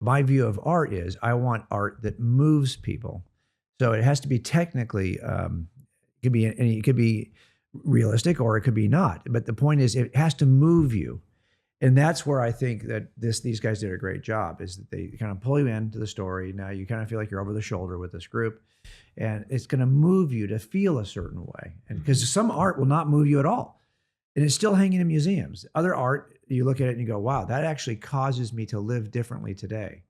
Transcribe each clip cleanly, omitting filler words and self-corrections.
my view of art is I want art that moves people. So it has to be technically, it could be realistic or it could be not. But the point is, it has to move you. And that's where I think that these guys did a great job, is that they kind of pull you into the story. Now you kind of feel like you're over the shoulder with this group, and it's going to move you to feel a certain way. And because some art will not move you at all, and it's still hanging in museums. Other art, you look at it and you go, wow, that actually causes me to live differently today.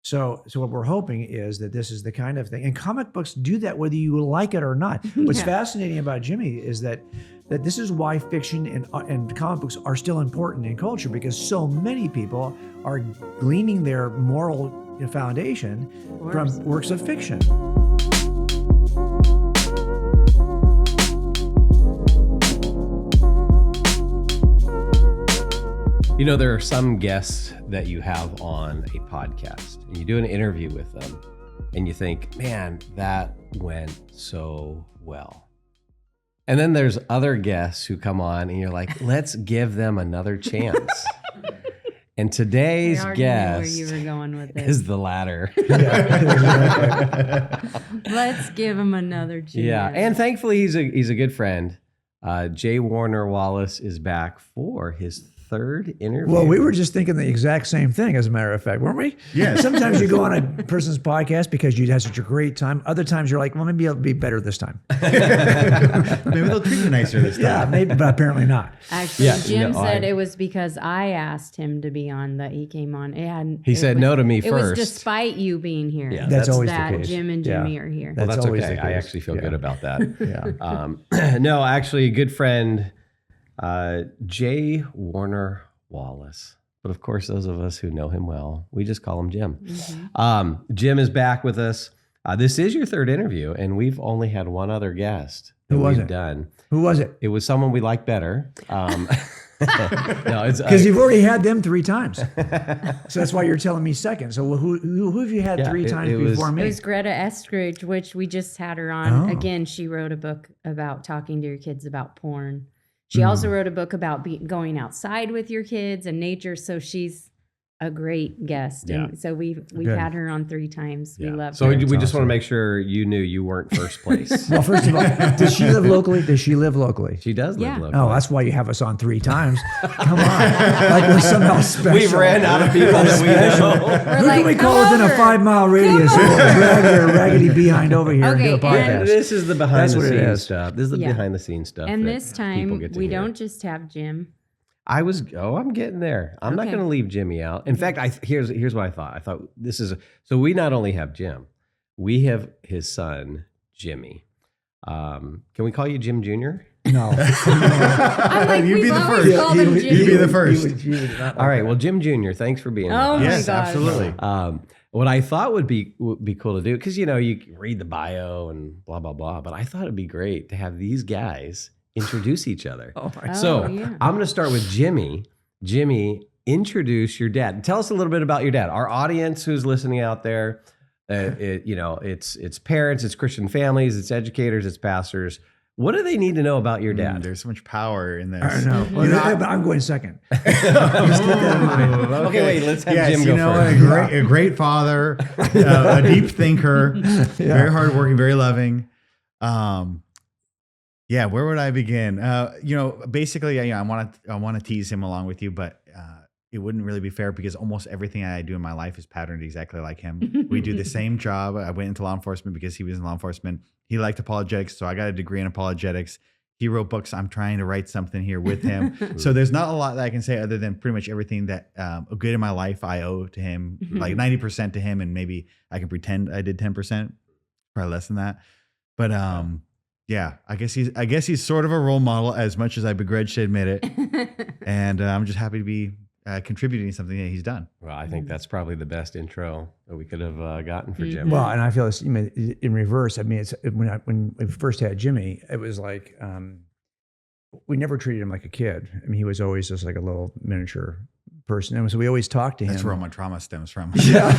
So what we're hoping is that this is the kind of thing, and comic books do that whether you like it or not. What's fascinating about Jimmy is that this is why fiction and comic books are still important in culture, because so many people are gleaning their moral foundation from works of fiction. You know, there are some guests that you have on a podcast and you do an interview with them and you think, man, that went so well. And then there's other guests who come on and you're like, let's give them another chance. And today's guest knew where you were going with this. is the latter. Let's give him another chance. Yeah, and thankfully he's a good friend. J. Warner Wallace is back for his third interview. Well, we were just thinking the exact same thing, as a matter of fact, weren't we? Yeah. Sometimes you go on a person's podcast because you had such a great time. Other times you're like, well, maybe it'll be better this time. Maybe they'll treat you nicer this time. Yeah, maybe, but apparently not. Actually, Jim said it was because I asked him to be on that he came on. He said no to me It first. was despite you being here. Yeah, that's always the that case. Jim and Jimmy are here. Well, that's always okay. the I case. actually feel good about that. Yeah. No, actually, a good friend, J. Warner Wallace. But of course, those of us who know him well, we just call him Jim. Mm-hmm. Jim is back with us. This is your third interview, and we've only had one other guest that Who was we've it? done. Who was it? It was someone we like better. No, it's Because you've already had them 3 times. So that's why you're telling me second. So who have you had 3 times before me? It was Greta Estridge, which we just had her on. Again, she wrote a book about talking to your kids about porn. She also wrote a book about going outside with your kids and nature. So she's a great guest. Yeah. And so we've had her on 3 times. We love So her. we just want to make sure you knew you weren't first place. Well, first of all, does she live locally? Does she live locally? She does live locally. Oh, that's why you have us on 3 times. Come on. Like we're somehow special. We've ran out of people that we know. Who can we call within a 5-mile radius? We'll drag your raggedy behind over here and do a podcast. This is the behind That's the what it scenes is. stuff. This is the behind the scenes stuff. And that this people time, get to we hear. don't just have Jim. I'm getting there. I'm not Okay. going to leave Jimmy out. In fact, here's what I thought. I thought so we not only have Jim, we have his son, Jimmy. Can we call you Jim Jr.? No. I'm like, You'd be we've the always first. called him You'd Jimmy. be the first. All right. Well, Jim Jr., thanks for being Oh with my us. Yes, gosh. absolutely. What I thought would be cool to do, because you read the bio and blah blah blah, but I thought it'd be great to have these guys introduce each other. So yeah. I'm going to start with Jimmy. Jimmy, introduce your dad. Tell us a little bit about your dad. Our audience who's listening out there, it's parents, it's Christian families, it's educators, it's pastors. What do they need to know about your dad? There's so much power in this. I know. Well, but I'm going second. Okay, wait, let's have Jim go first. A great father, a deep thinker, very hardworking, very loving. Yeah, where would I begin? Basically, I want to tease him along with you, but it wouldn't really be fair because almost everything I do in my life is patterned exactly like him. We do the same job. I went into law enforcement because he was in law enforcement. He liked apologetics, so I got a degree in apologetics. He wrote books. I'm trying to write something here with him. So there's not a lot that I can say other than pretty much everything that good in my life I owe to him, like 90% to him, and maybe I can pretend I did 10%, probably less than that. But yeah, I guess he's sort of a role model as much as I begrudge to admit it. And I'm just happy to be contributing to something that he's done. Well, I think that's probably the best intro that we could have gotten for Jim. Well, and I feel it's in reverse. I mean, it's when we first had Jimmy, it was like we never treated him like a kid. I mean, he was always just like a little miniature person. And so we always talk to him. That's where all my trauma stems from. Well, you are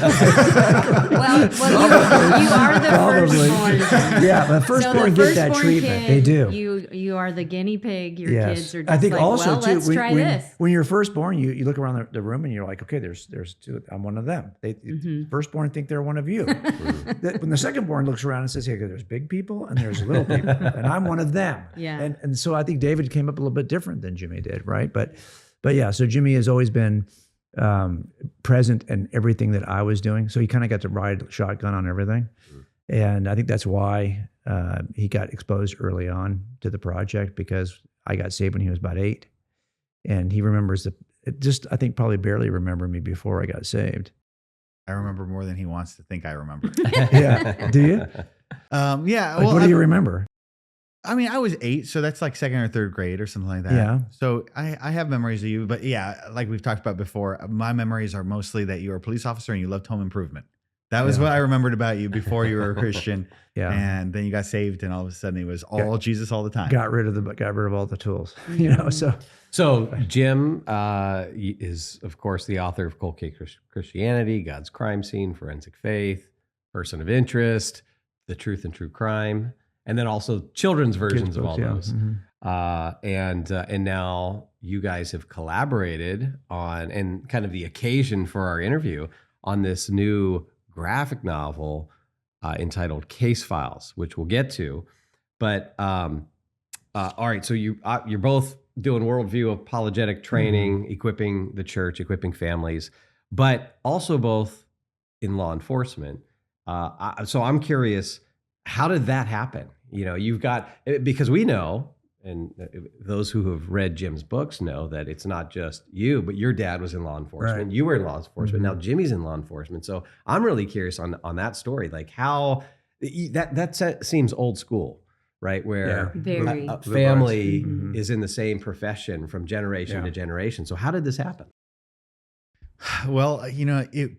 the firstborn. Yeah, the firstborn get that treatment. They do. You are the guinea pig. Your Yes. kids are just I think like, also well, too, let's try this. when you're firstborn, you look around the room and you're like, okay, there's two. I'm one of them. Firstborn think they're one of you. When the secondborn looks around and says, hey, there's big people and there's little people, and I'm one of them. Yeah. And so I think David came up a little bit different than Jimmy did, right? But yeah, so Jimmy has always been present in everything that I was doing. So he kind of got to ride shotgun on everything. And I think that's why he got exposed early on to the project, because I got saved when he was about 8. And he remembers I think probably barely remembered me before I got saved. I remember more than he wants to think I remember. Yeah. Do you? Yeah. Like, what do you remember? I mean, I was 8, so that's like 2nd or 3rd grade or something like that. Yeah. So I have memories of you, but yeah, like we've talked about before, my memories are mostly that you were a police officer and you loved home improvement. That was what I remembered about you before you were a Christian. Yeah. And then you got saved, and all of a sudden it was all Jesus all the time. Got rid of all the tools. So Jim is, of course, the author of Cold Case Christianity, God's Crime Scene, Forensic Faith, Person of Interest, The Truth and True Crime, and then also children's versions of all those. Mm-hmm. And now you guys have collaborated on, and kind of the occasion for our interview, on this new graphic novel entitled Case Files, which we'll get to. But all right, so you're both doing Worldview apologetic training, equipping the church, equipping families, but also both in law enforcement. So I'm curious, how did that happen? You've got, because we know, and those who have read Jim's books know that it's not just you, but your dad was in law enforcement. Right. You were in law enforcement. Mm-hmm. Now Jimmy's in law enforcement. So I'm really curious on that story, like how that seems old school, right? Where Very. a family is in the same profession from generation to generation. So how did this happen? Well,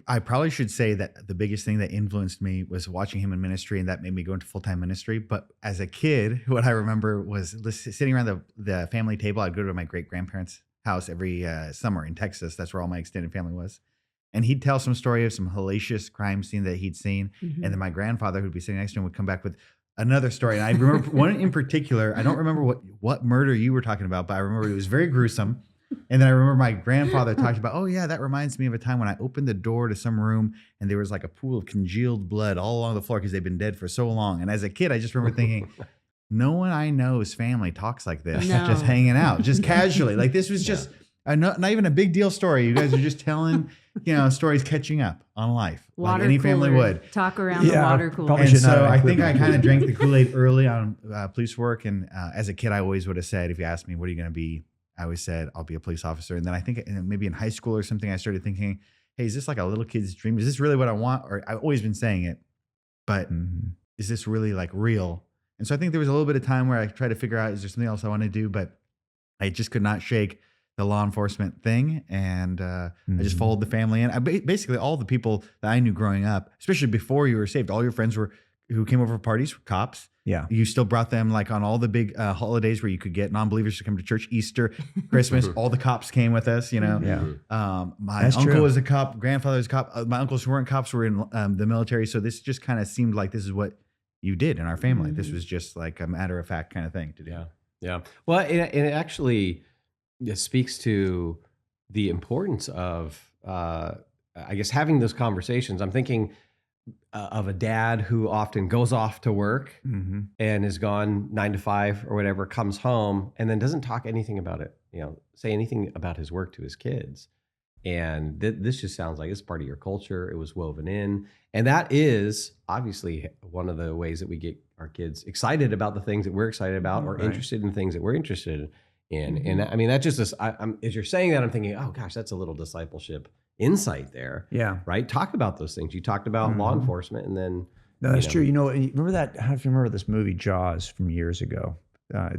I probably should say that the biggest thing that influenced me was watching him in ministry, and that made me go into full-time ministry. But as a kid, what I remember was sitting around the family table. I'd go to my great-grandparents' house every summer in Texas. That's where all my extended family was. And he'd tell some story of some hellacious crime scene that he'd seen. And then my grandfather, who'd be sitting next to him, would come back with another story. And I remember one in particular. I don't remember what murder you were talking about, but I remember it was very gruesome. And then I remember my grandfather talked about, oh yeah, that reminds me of a time when I opened the door to some room and there was like a pool of congealed blood all along the floor because they've been dead for so long. And as a kid, I just remember thinking, no one I know's family talks like this, just hanging out, just casually. Like this was just not even a big deal story. You guys are just telling, stories, catching up on life, like any family would. Talk around the water cooler. And so I think I kind of drank the Kool-Aid early on police work. And as a kid, I always would have said, if you asked me, what are you going to be? I always said, I'll be a police officer. And then I think maybe in high school or something, I started thinking, hey, is this like a little kid's dream? Is this really what I want? Or I've always been saying it, but is this really like real? And so I think there was a little bit of time where I tried to figure out, is there something else I want to do? But I just could not shake the law enforcement thing. And I just followed the family in. Basically, all the people that I knew growing up, especially before you were saved, all your friends who came over for parties were cops. Yeah. You still brought them like on all the big holidays where you could get non-believers to come to church, Easter, Christmas, all the cops came with us, My That's uncle true. was a cop, grandfather was a cop. My uncles who weren't cops were in the military. So this just kind of seemed like this is what you did in our family. This was just like a matter of fact kind of thing to do. Yeah. Well, it actually speaks to the importance of, I guess, having those conversations. I'm thinking of a dad who often goes off to work and is gone 9 to 5 or whatever, comes home and then doesn't talk anything about it, say anything about his work to his kids. And this just sounds like it's part of your culture. It was woven in. And that is obviously one of the ways that we get our kids excited about the things that we're excited about or interested in things that we're interested in. And I mean, that just is, as you're saying that, I'm thinking, oh gosh, that's a little discipleship insight there. Yeah. Right. Talk about those things. You talked about law enforcement and then. No, that's true. Remember that? I don't know if you remember this movie Jaws from years ago.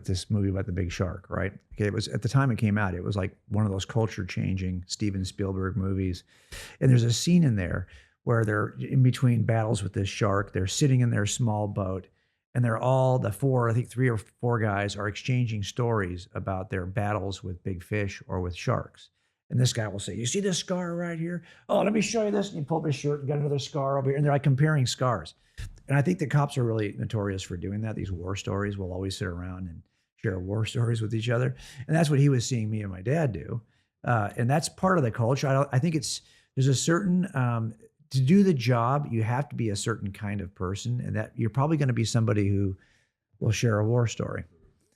This movie about the big shark, right? Okay, it was at the time it came out. It was like one of those culture-changing Steven Spielberg movies. And there's a scene in there where they're in between battles with this shark. They're sitting in their small boat, and they're all the four, I think 3 or 4 guys are exchanging stories about their battles with big fish or with sharks. And this guy will say, you see this scar right here? Oh, let me show you this. And you pull up his shirt and got another scar over here. And they're like comparing scars. And I think the cops are really notorious for doing that. These war stories will always sit around and share war stories with each other. And that's what he was seeing me and my dad do. And that's part of the culture. I think there's a certain, to do the job, you have to be a certain kind of person. And that you're probably going to be somebody who will share a war story.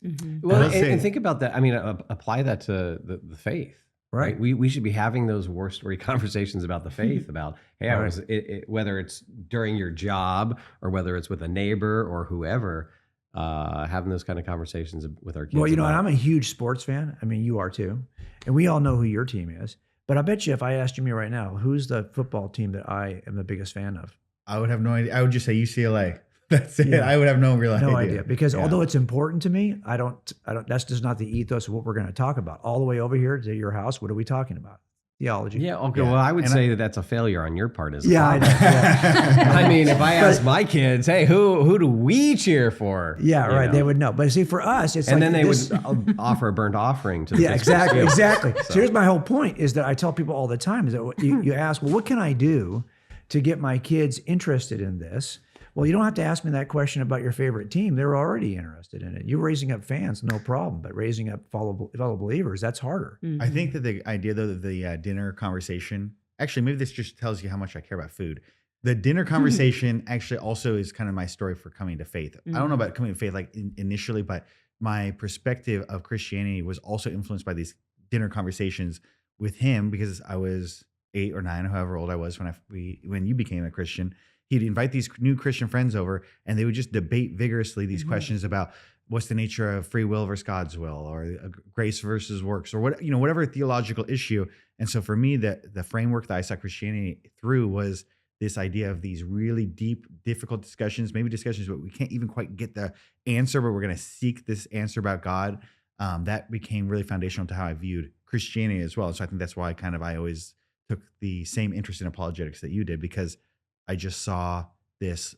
Mm-hmm. Well, and think about that. I mean, apply that to the faith. Right. We should be having those war story conversations about the faith, about, hey, I was, whether it's during your job or whether it's with a neighbor or whoever, having those kind of conversations with our kids. Well, and I'm a huge sports fan. I mean, you are too. And we all know who your team is. But I bet you if I asked Jimmy right now, who's the football team that I am the biggest fan of? I would have no idea. I would just say UCLA. That's it. Yeah. I would have no real idea. Because although it's important to me, I don't, that's just not the ethos of what we're going to talk about. All the way over here to your house, what are we talking about? Theology. Yeah. Okay. Yeah. Well, I would say that's a failure on your part as well. Yeah. I know. Yeah. I mean, if I ask my kids, hey, who do we cheer for? Yeah. Right. They would know. But see, for us, it's and like then they would offer a burnt offering to the yeah, exactly. Exactly. So here's my whole point is that I tell people all the time is that you ask, well, what can I do to get my kids interested in this? Well, you don't have to ask me that question about your favorite team. They're already interested in it. You're raising up fans, no problem. But raising up fellow believers, that's harder. Mm-hmm. I think that the idea, though, that the dinner conversation, actually, maybe this just tells you how much I care about food. The dinner conversation actually also is kind of my story for coming to faith. I don't know about coming to faith like initially, but my perspective of Christianity was also influenced by these dinner conversations with him because I was 8 or 9, however old I was when you became a Christian. He'd invite these new Christian friends over and they would just debate vigorously these questions about what's the nature of free will versus God's will or grace versus works or whatever theological issue. And so for me, the framework that I saw Christianity through was this idea of these really deep, difficult discussions, maybe discussions, but we can't even quite get the answer, but we're going to seek this answer about God. That became really foundational to how I viewed Christianity as well. So I think that's why I always took the same interest in apologetics that you did, because I just saw this.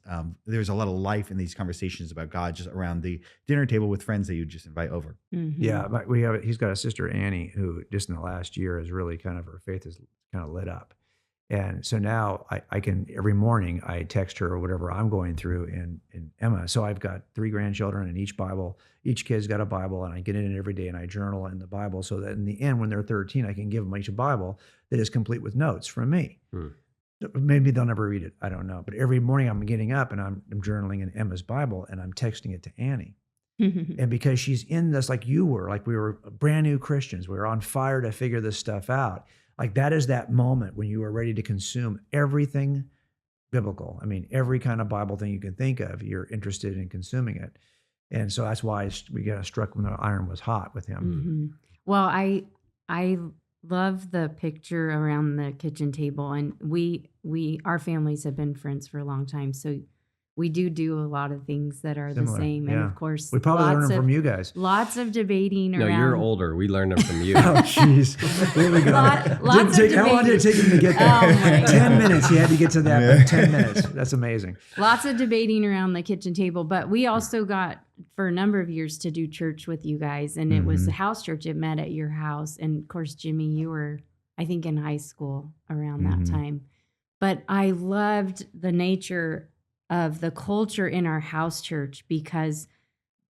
There's a lot of life in these conversations about God just around the dinner table with friends that you just invite over. Mm-hmm. Yeah, but he's got a sister, Annie, who just in the last year has really her faith has kind of lit up. And so now I can, every morning I text her or whatever I'm going through in Emma. So I've got 3 grandchildren and each kid's got a Bible, and I get in it every day and I journal in the Bible so that in the end, when they're 13, I can give them each a Bible that is complete with notes from me. Maybe they'll never read it. I don't know. But every morning I'm getting up and I'm journaling in Emma's Bible and I'm texting it to Annie. And because she's in this, like you were, like we were brand new Christians, we were on fire to figure this stuff out. Like that is that moment when you are ready to consume everything biblical. I mean, every kind of Bible thing you can think of, you're interested in consuming it. And so that's why we got struck when the iron was hot with him. Well, I love the picture around the kitchen table, and our families have been friends for a long time, so we do a lot of things that are Similar, the same. And of course, we probably learned them from you guys. Lots of debating around. No, you're older. We learned them from you. Oh, jeez. There we go. Lots of how long did it take him to get there? 10 minutes. He had to get to that. 10 minutes. That's amazing. Lots of debating around the kitchen table, but we also got for a number of years to do church with you guys, and it was the house church. It met at your house, and of course, Jimmy, you were, I think, in high school around that time. But I loved the nature of the culture in our house church, because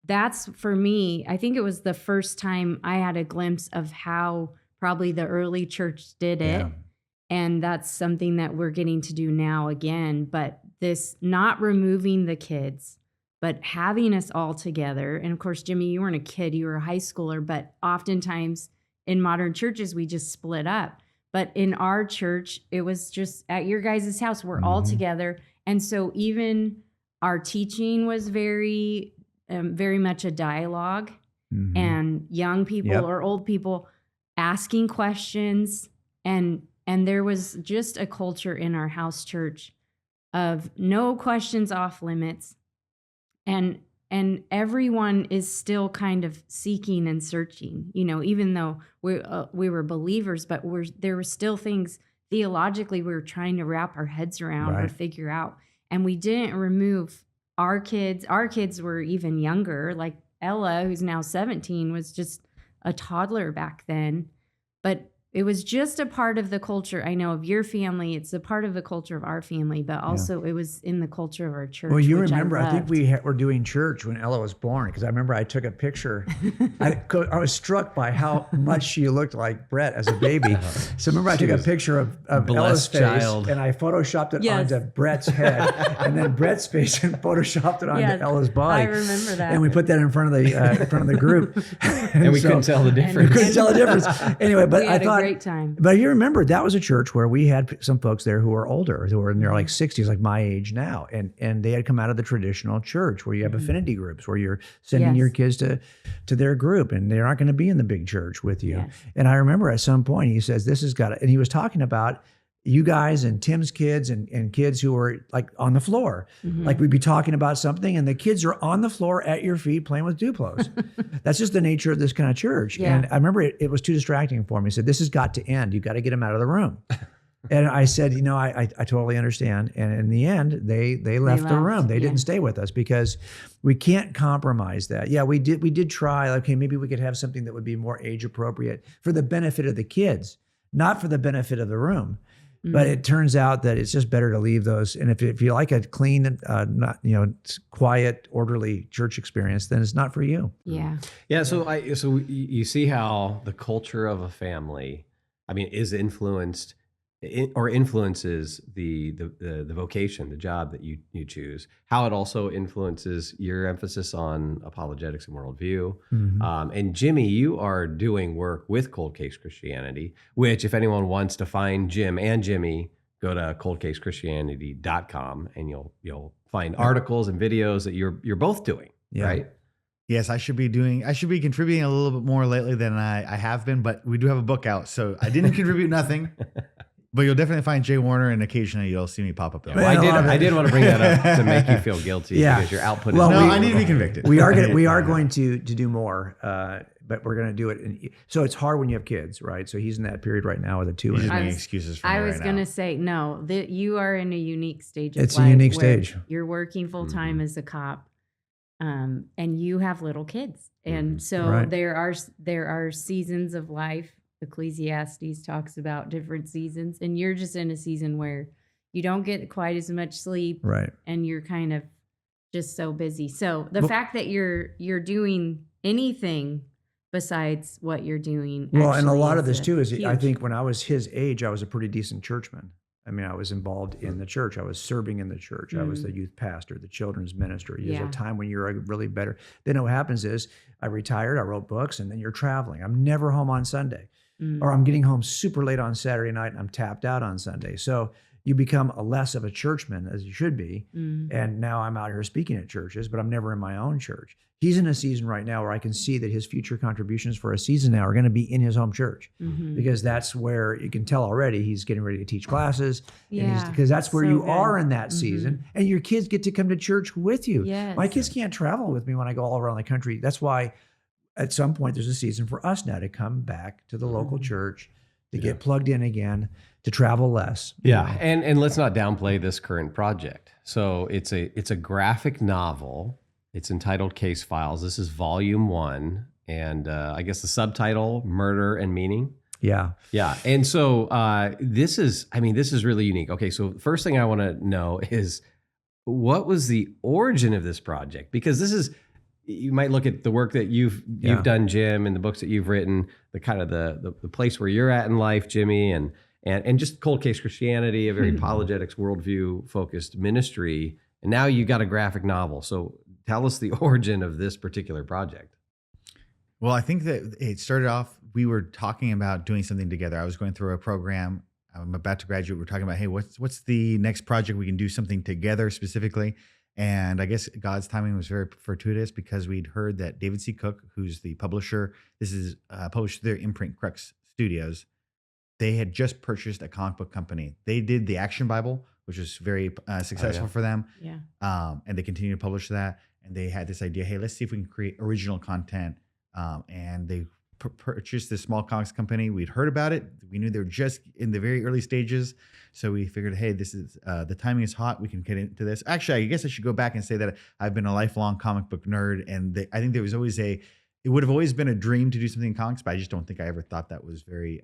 that's, for me, I think it was the first time I had a glimpse of how probably the early church did it. Yeah. And that's something that we're getting to do now again. But this not removing the kids, but having us all together. And of course, Jimmy, you weren't a kid, you were a high schooler, but oftentimes in modern churches, we just split up. But in our church, it was just at your guys' house, we're all together. And so even our teaching was very, very much a dialogue, and young people or old people asking questions. And there was just a culture in our house church of no questions off limits. And everyone is still kind of seeking and searching, even though we were believers, but there were still things theologically we were trying to wrap our heads around or figure out. And we didn't remove our kids. Our kids were even younger. Like Ella, who's now 17, was just a toddler back then. But it was just a part of the culture. I know of your family. It's a part of the culture of our family, but also it was in the culture of our church. Well, you which remember, I think loved. we were doing church when Ella was born, because I remember I took a picture. I was struck by how much she looked like Brett as a baby. So remember, I took a picture of Ella's blessed face, child. and I photoshopped it Yes. onto Brett's head, and then Brett's face and photoshopped it onto Yes, Ella's body. I remember that. And we put that in front of the group, And we so- couldn't tell the We difference. couldn't tell the difference. Anyway, but We I had thought, a great time. but you remember that was a church where we had some folks there who were older, who were in their like 60s, like my age now, and they had come out of the traditional church where you have affinity groups, where you're sending Yes. your kids to their group, and they're not going to be in the big church with you. Yes. And I remember at some point he says, "This has got to," and he was talking about you guys and Tim's kids and kids who were like on the floor. Like we'd be talking about something and the kids are on the floor at your feet playing with Duplos. That's just the nature of this kind of church. Yeah. And I remember it was too distracting for me. He said, "This has got to end. You've got to get them out of the room." And I said, I totally understand. And in the end, they left the left, room. They yeah. didn't stay with us because we can't compromise that. Yeah, we did try, okay, maybe we could have something that would be more age appropriate for the benefit of the kids, not for the benefit of the room. But it turns out that it's just better to leave those. And if you like a clean, not quiet, orderly church experience, then it's not for you. Yeah. Yeah, so you see how the culture of a family, I mean, is influences the vocation, the job that you choose. How it also influences your emphasis on apologetics and worldview. And Jimmy, you are doing work with Cold Case Christianity, which if anyone wants to find Jim and Jimmy, go to coldcasechristianity.com and you'll find articles and videos that you're both doing, Yeah. right? Yes, I should be contributing a little bit more lately than I have been, but we do have a book out. So I didn't contribute nothing, but you'll definitely find Jay Warner and occasionally you'll see me pop up there. Well, I did want to bring that up to make you feel guilty Yeah. because your output Well, is No, I need to be convicted. We are going to do more, but we're going to do it. So it's hard when you have kids, right? So he's in that period right now with a 2 He's and just a half. making excuses for me I right was now. going to say, no, that you are in a unique stage of It's a life unique where stage. You're working full time as a cop, and you have little kids. And so Right. there are seasons of life. Ecclesiastes talks about different seasons, and you're just in a season where you don't get quite as much sleep, Right. and you're kind of just so busy. So the fact that you're doing anything besides what you're doing. Well, and a actually lot of this too is I huge. think when I was his age, I was a pretty decent churchman. I mean, I was involved in the church. I was serving in the church. I was the youth pastor, the children's ministry. There's Yeah. a time when you're really better. Then what happens is I retired, I wrote books, and then you're traveling. I'm never home on Sunday. Or I'm getting home super late on Saturday night and I'm tapped out on Sunday. So you become a less of a churchman as you should be. And now I'm out here speaking at churches, but I'm never in my own church. He's in a season right now where I can see that his future contributions for a season now are going to be in his home church because that's where you can tell already he's getting ready to teach classes. Yeah, Because that's where so you good. are in that season. And your kids get to come to church with you. Yes. My kids can't travel with me when I go all around the country. That's why at some point there's a season for us now to come back to the local church, to get plugged in again, to travel less. Yeah, and let's not downplay this current project. So it's a graphic novel. It's entitled Case Files. This is volume 1, and I guess the subtitle Murder and Meaning. Yeah. Yeah, and so this is really unique. Okay, so first thing I want to know is what was the origin of this project? Because this is, you might look at the work that you've done, Jim, and the books that you've written, the kind of the place where you're at in life, Jimmy, and just Cold Case Christianity, a very apologetics, worldview focused ministry, and now you got a graphic novel. So tell us the origin of this particular project. Well, I think that it started off, we were talking about doing something together. I was going through a program. I'm about to graduate. We're talking about, hey, what's the next project we can do something together specifically? And I guess God's timing was very fortuitous because we'd heard that David C. Cook, who's the publisher, this is published through their imprint Crux Studios. They had just purchased a comic book company. They did the Action Bible, which was very successful for them. Yeah. And they continue to publish that. And they had this idea, hey, let's see if we can create original content. And they purchased this small comics company. We'd heard about it. We knew they were just in the very early stages. So we figured, hey, this is the timing is hot. We can get into this. Actually, I guess I should go back and say that I've been a lifelong comic book nerd. And I think there was always it would have always been a dream to do something in comics, but I just don't think I ever thought that was very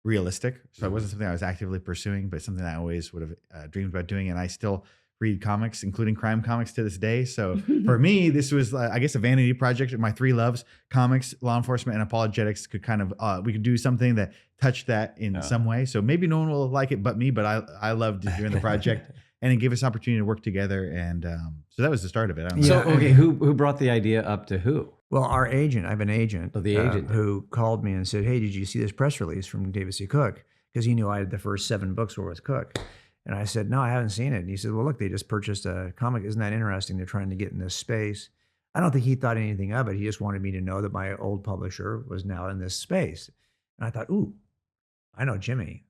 realistic. So it wasn't something I was actively pursuing, but something I always would have dreamed about doing. And I still read comics, including crime comics to this day. So for me, this was, I guess, a vanity project. My three loves, comics, law enforcement, and apologetics, could kind of, we could do something that touched that in some way. So maybe no one will like it but me, but I loved doing the project. And it gave us opportunity to work together. And so that was the start of it. I don't know. So, okay, who brought the idea up to who? Well, our agent, I have an agent, Oh, the agent. who called me and said, hey, did you see this press release from David C. Cook? Because he knew I had the first 7 books were with Cook. And I said, no, I haven't seen it. And he said, well, look, they just purchased a comic. Isn't that interesting? They're trying to get in this space. I don't think he thought anything of it. He just wanted me to know that my old publisher was now in this space. And I thought, ooh, I know Jimmy.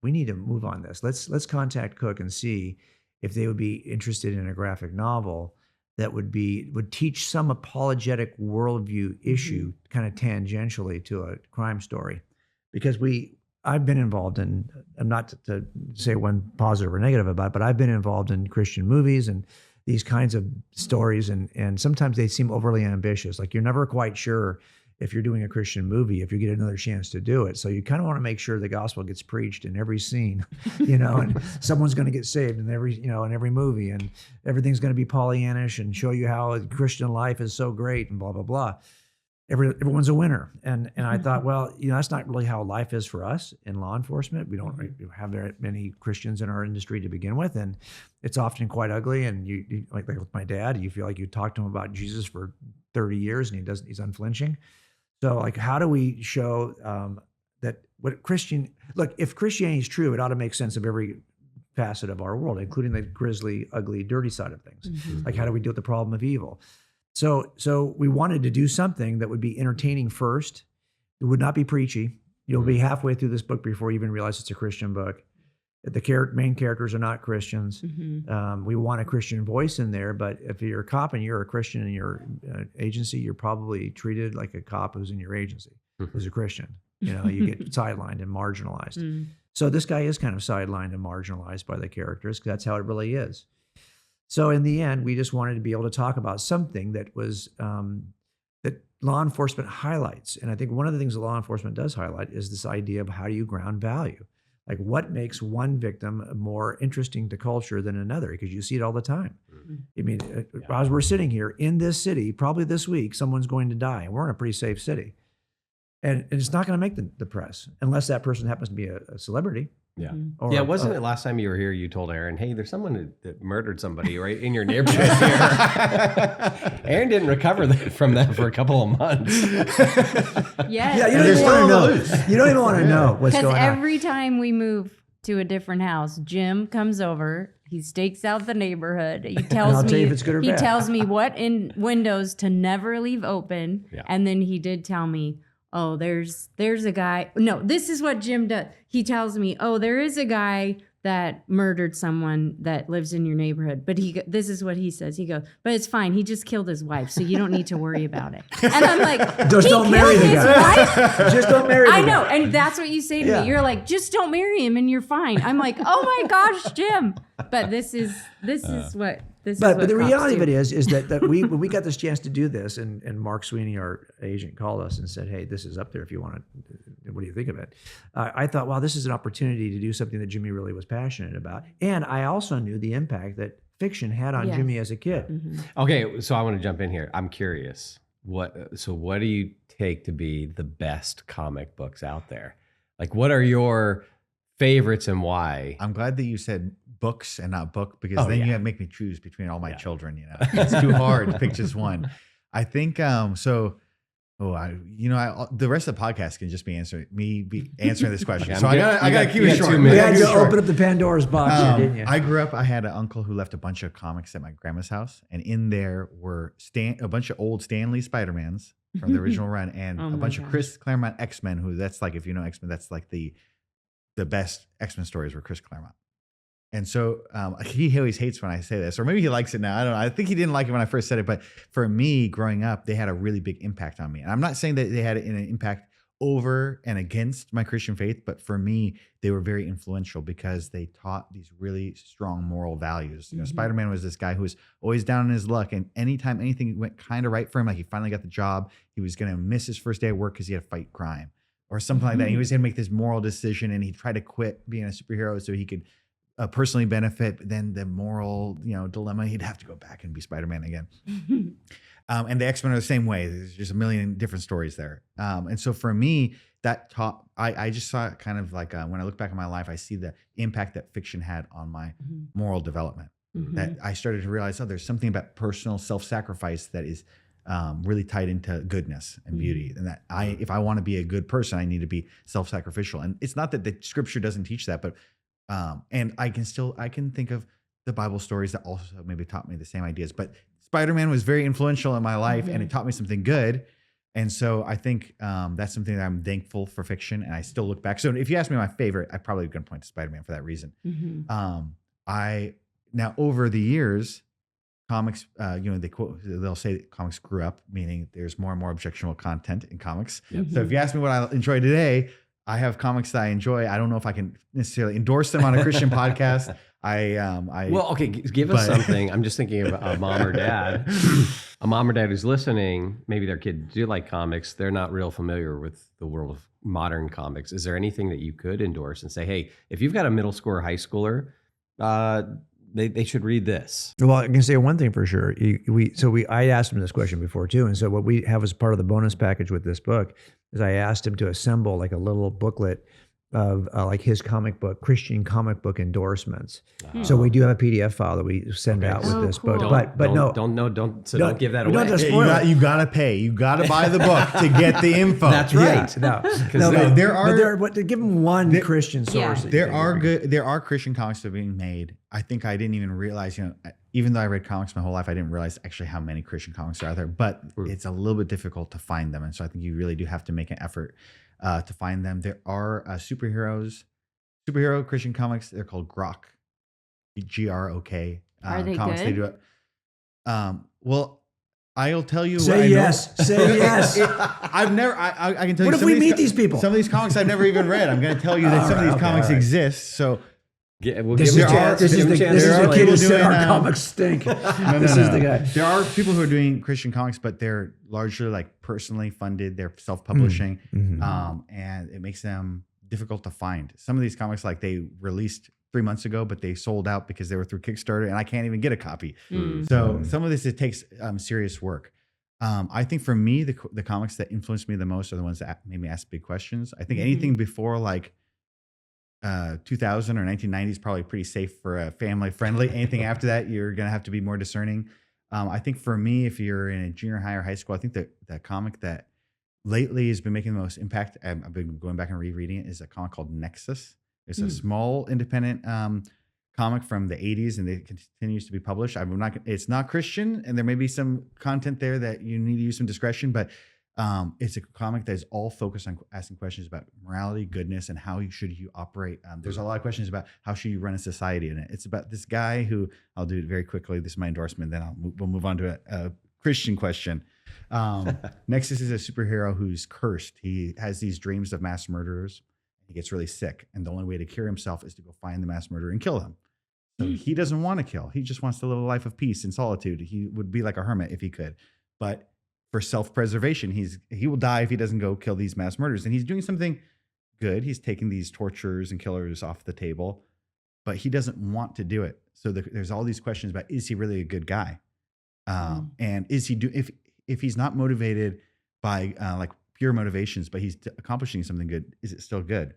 We need to move on this. Let's contact Cook and see if they would be interested in a graphic novel that would teach some apologetic worldview issue kind of tangentially to a crime story. Because I've been involved in, I'm not to say one positive or negative about it, but I've been involved in Christian movies and these kinds of stories, and sometimes they seem overly ambitious. Like you're never quite sure if you're doing a Christian movie, if you get another chance to do it. So you kind of want to make sure the gospel gets preached in every scene, and someone's going to get saved in every movie, and everything's going to be Pollyannish and show you how Christian life is so great and blah, blah, blah. Everyone's a winner. And I thought, well, that's not really how life is for us in law enforcement. We don't have very many Christians in our industry to begin with. And it's often quite ugly. And you like with my dad, you feel like you talked to him about Jesus for 30 years and he's unflinching. So like, how do we show that if Christianity is true, it ought to make sense of every facet of our world, including the grisly, ugly, dirty side of things. Mm-hmm. Like, how do we deal with the problem of evil? So we wanted to do something that would be entertaining first. It would not be preachy. You'll be halfway through this book before you even realize it's a Christian book. The main characters are not Christians. Mm-hmm. We want a Christian voice in there, but if you're a cop and you're a Christian in your agency, you're probably treated like a cop who's in your agency, who's a Christian. You get sidelined and marginalized. Mm. So this guy is kind of sidelined and marginalized by the characters, because that's how it really is. So in the end, we just wanted to be able to talk about something that was that law enforcement highlights. And I think one of the things that law enforcement does highlight is this idea of how do you ground value? Like, what makes one victim more interesting to culture than another? Because you see it all the time. I mean, as we're sitting here in this city, probably this week, someone's going to die. And we're in a pretty safe city. And it's not going to make the press unless that person happens to be a celebrity. Yeah. Mm-hmm. Wasn't it last time you were here, you told Erin, hey, there's someone that murdered somebody right in your neighborhood here. Erin didn't recover from that for a couple of months. Yes. Yeah, you don't even want to know. You don't even want to know what's going on. Because every time we move to a different house, Jim comes over. He stakes out the neighborhood. He tells me if it's good or bad. He tells me what in windows to never leave open. Yeah. And then he did tell me, oh, there's a guy. No, this is what Jim does. He tells me, oh, there is a guy that murdered someone that lives in your neighborhood. But this is what he says. He goes, but it's fine. He just killed his wife, so you don't need to worry about it. And I'm like, just don't marry the guy. Just don't marry the guy. I know, and that's what you say to me. You're like, just don't marry him, and you're fine. I'm like, oh my gosh, Jim. But this is what. But the reality of it is that when we got this chance to do this, and Mark Sweeney, our agent, called us and said, hey, this is up there if you want to, what do you think of it? I thought, wow, this is an opportunity to do something that Jimmy really was passionate about. And I also knew the impact that fiction had on Jimmy as a kid. Mm-hmm. Okay, so I want to jump in here. I'm curious. What do you take to be the best comic books out there? Like, what are your favorites and why? I'm glad that you said books and not book, because then you make me choose between all my children. It's too hard to pick just one. I think the rest of the podcast can just be answering this question. So I gotta keep it short. We had to open up the Pandora's box here, didn't you? I grew up. I had an uncle who left a bunch of comics at my grandma's house, and in there were a bunch of old Stan Lee Spider-Mans from the original run, and a bunch of Chris Claremont X-Men. Who that's like, if you know X-Men, that's like the best X-Men stories were Chris Claremont. And so he always hates when I say this, or maybe he likes it now. I don't know. I think he didn't like it when I first said it, but for me, growing up, they had a really big impact on me. And I'm not saying that they had an impact over and against my Christian faith, but for me, they were very influential because they taught these really strong moral values. Spider-Man was this guy who was always down in his luck, and anytime anything went kind of right for him, like he finally got the job, he was going to miss his first day at work because he had to fight crime. or something like that. He was going to make this moral decision, and he tried to quit being a superhero so he could personally benefit. But then the moral, dilemma, he'd have to go back and be Spider-Man again. And the X-Men are the same way. There's just a million different stories there. And so for me, that taught, I just saw it kind of like when I look back on my life, I see the impact that fiction had on my moral development. That I started to realize, there's something about personal self-sacrifice that is really tied into goodness and beauty. And that if I want to be a good person, I need to be self-sacrificial. And it's not that the scripture doesn't teach that, but and I can think of the Bible stories that also maybe taught me the same ideas. But Spider-Man was very influential in my life, and it taught me something good. And so I think that's something that I'm thankful for fiction, and I still look back. So if you ask me my favorite, I'm probably going to point to Spider-Man for that reason. Now over the years, comics, they'll say that comics grew up, meaning there's more and more objectionable content in comics. So if you ask me what I enjoy today, I have comics that I enjoy. I don't know if I can necessarily endorse them on a Christian podcast. Well, okay, give us something. I'm just thinking of a mom or dad who's listening. Maybe their kids do like comics. They're not real familiar with the world of modern comics. Is there anything that you could endorse and say, hey, if you've got a middle schooler or high schooler, they should read this? Well, I can say one thing for sure. I asked him this question before too. And so what we have as part of the bonus package with this book is I asked him to assemble like a little booklet of like his Christian comic book endorsements. So we do have a PDF file that we send out with this book. But Don't give that away. Don't just spoil it. You gotta pay. You gotta buy the book to get the info. That's right. Give them one Christian source. There are Christian comics that are being made. I think I didn't even realize, even though I read comics my whole life, I didn't realize actually how many Christian comics are out there, but it's a little bit difficult to find them. And so I think you really do have to make an effort to find them. There are superhero Christian comics. They're called Grok, Grok. Are they comics. good? They do it. Well, I'll tell you. Say yes. Say yes. I've never. I can tell you. What if we meet these people? Some of these comics I've never even read. I'm going to tell you that some of these comics exist. So. This is the kid who said our comics stink. This is the guy. There are people who are doing Christian comics, but they're largely like personally funded. They're self-publishing, and it makes them difficult to find. Some of these comics, like they released 3 months ago, but they sold out because they were through Kickstarter, and I can't even get a copy. So some of this, it takes serious work. I think for me, the comics that influenced me the most are the ones that made me ask big questions. I think anything before like 2000 or 1990 is probably pretty safe for a family friendly. Anything after that, you're going to have to be more discerning. I think for me, if you're in a junior high or high school, I think that comic that lately has been making the most impact, I've been going back and rereading it, is a comic called Nexus. It's a small independent comic from the 80s, and it continues to be published. It's not Christian, and there may be some content there that you need to use some discretion, but it's a comic that is all focused on asking questions about morality, goodness, and how should you operate. There's a lot of questions about how should you run a society in it. It's about this guy who, I'll do it very quickly. This is my endorsement. Then we'll move on to a Christian question. Nexus is a superhero who's cursed. He has these dreams of mass murderers. He gets really sick, and the only way to cure himself is to go find the mass murderer and kill them. So he doesn't want to kill. He just wants to live a life of peace and solitude. He would be like a hermit if he could, but for self-preservation, he will die if he doesn't go kill these mass murderers. And he's doing something good. He's taking these torturers and killers off the table, but he doesn't want to do it. So there's all these questions about, is he really a good guy? And is he if he's not motivated by like pure motivations, but he's accomplishing something good, is it still good?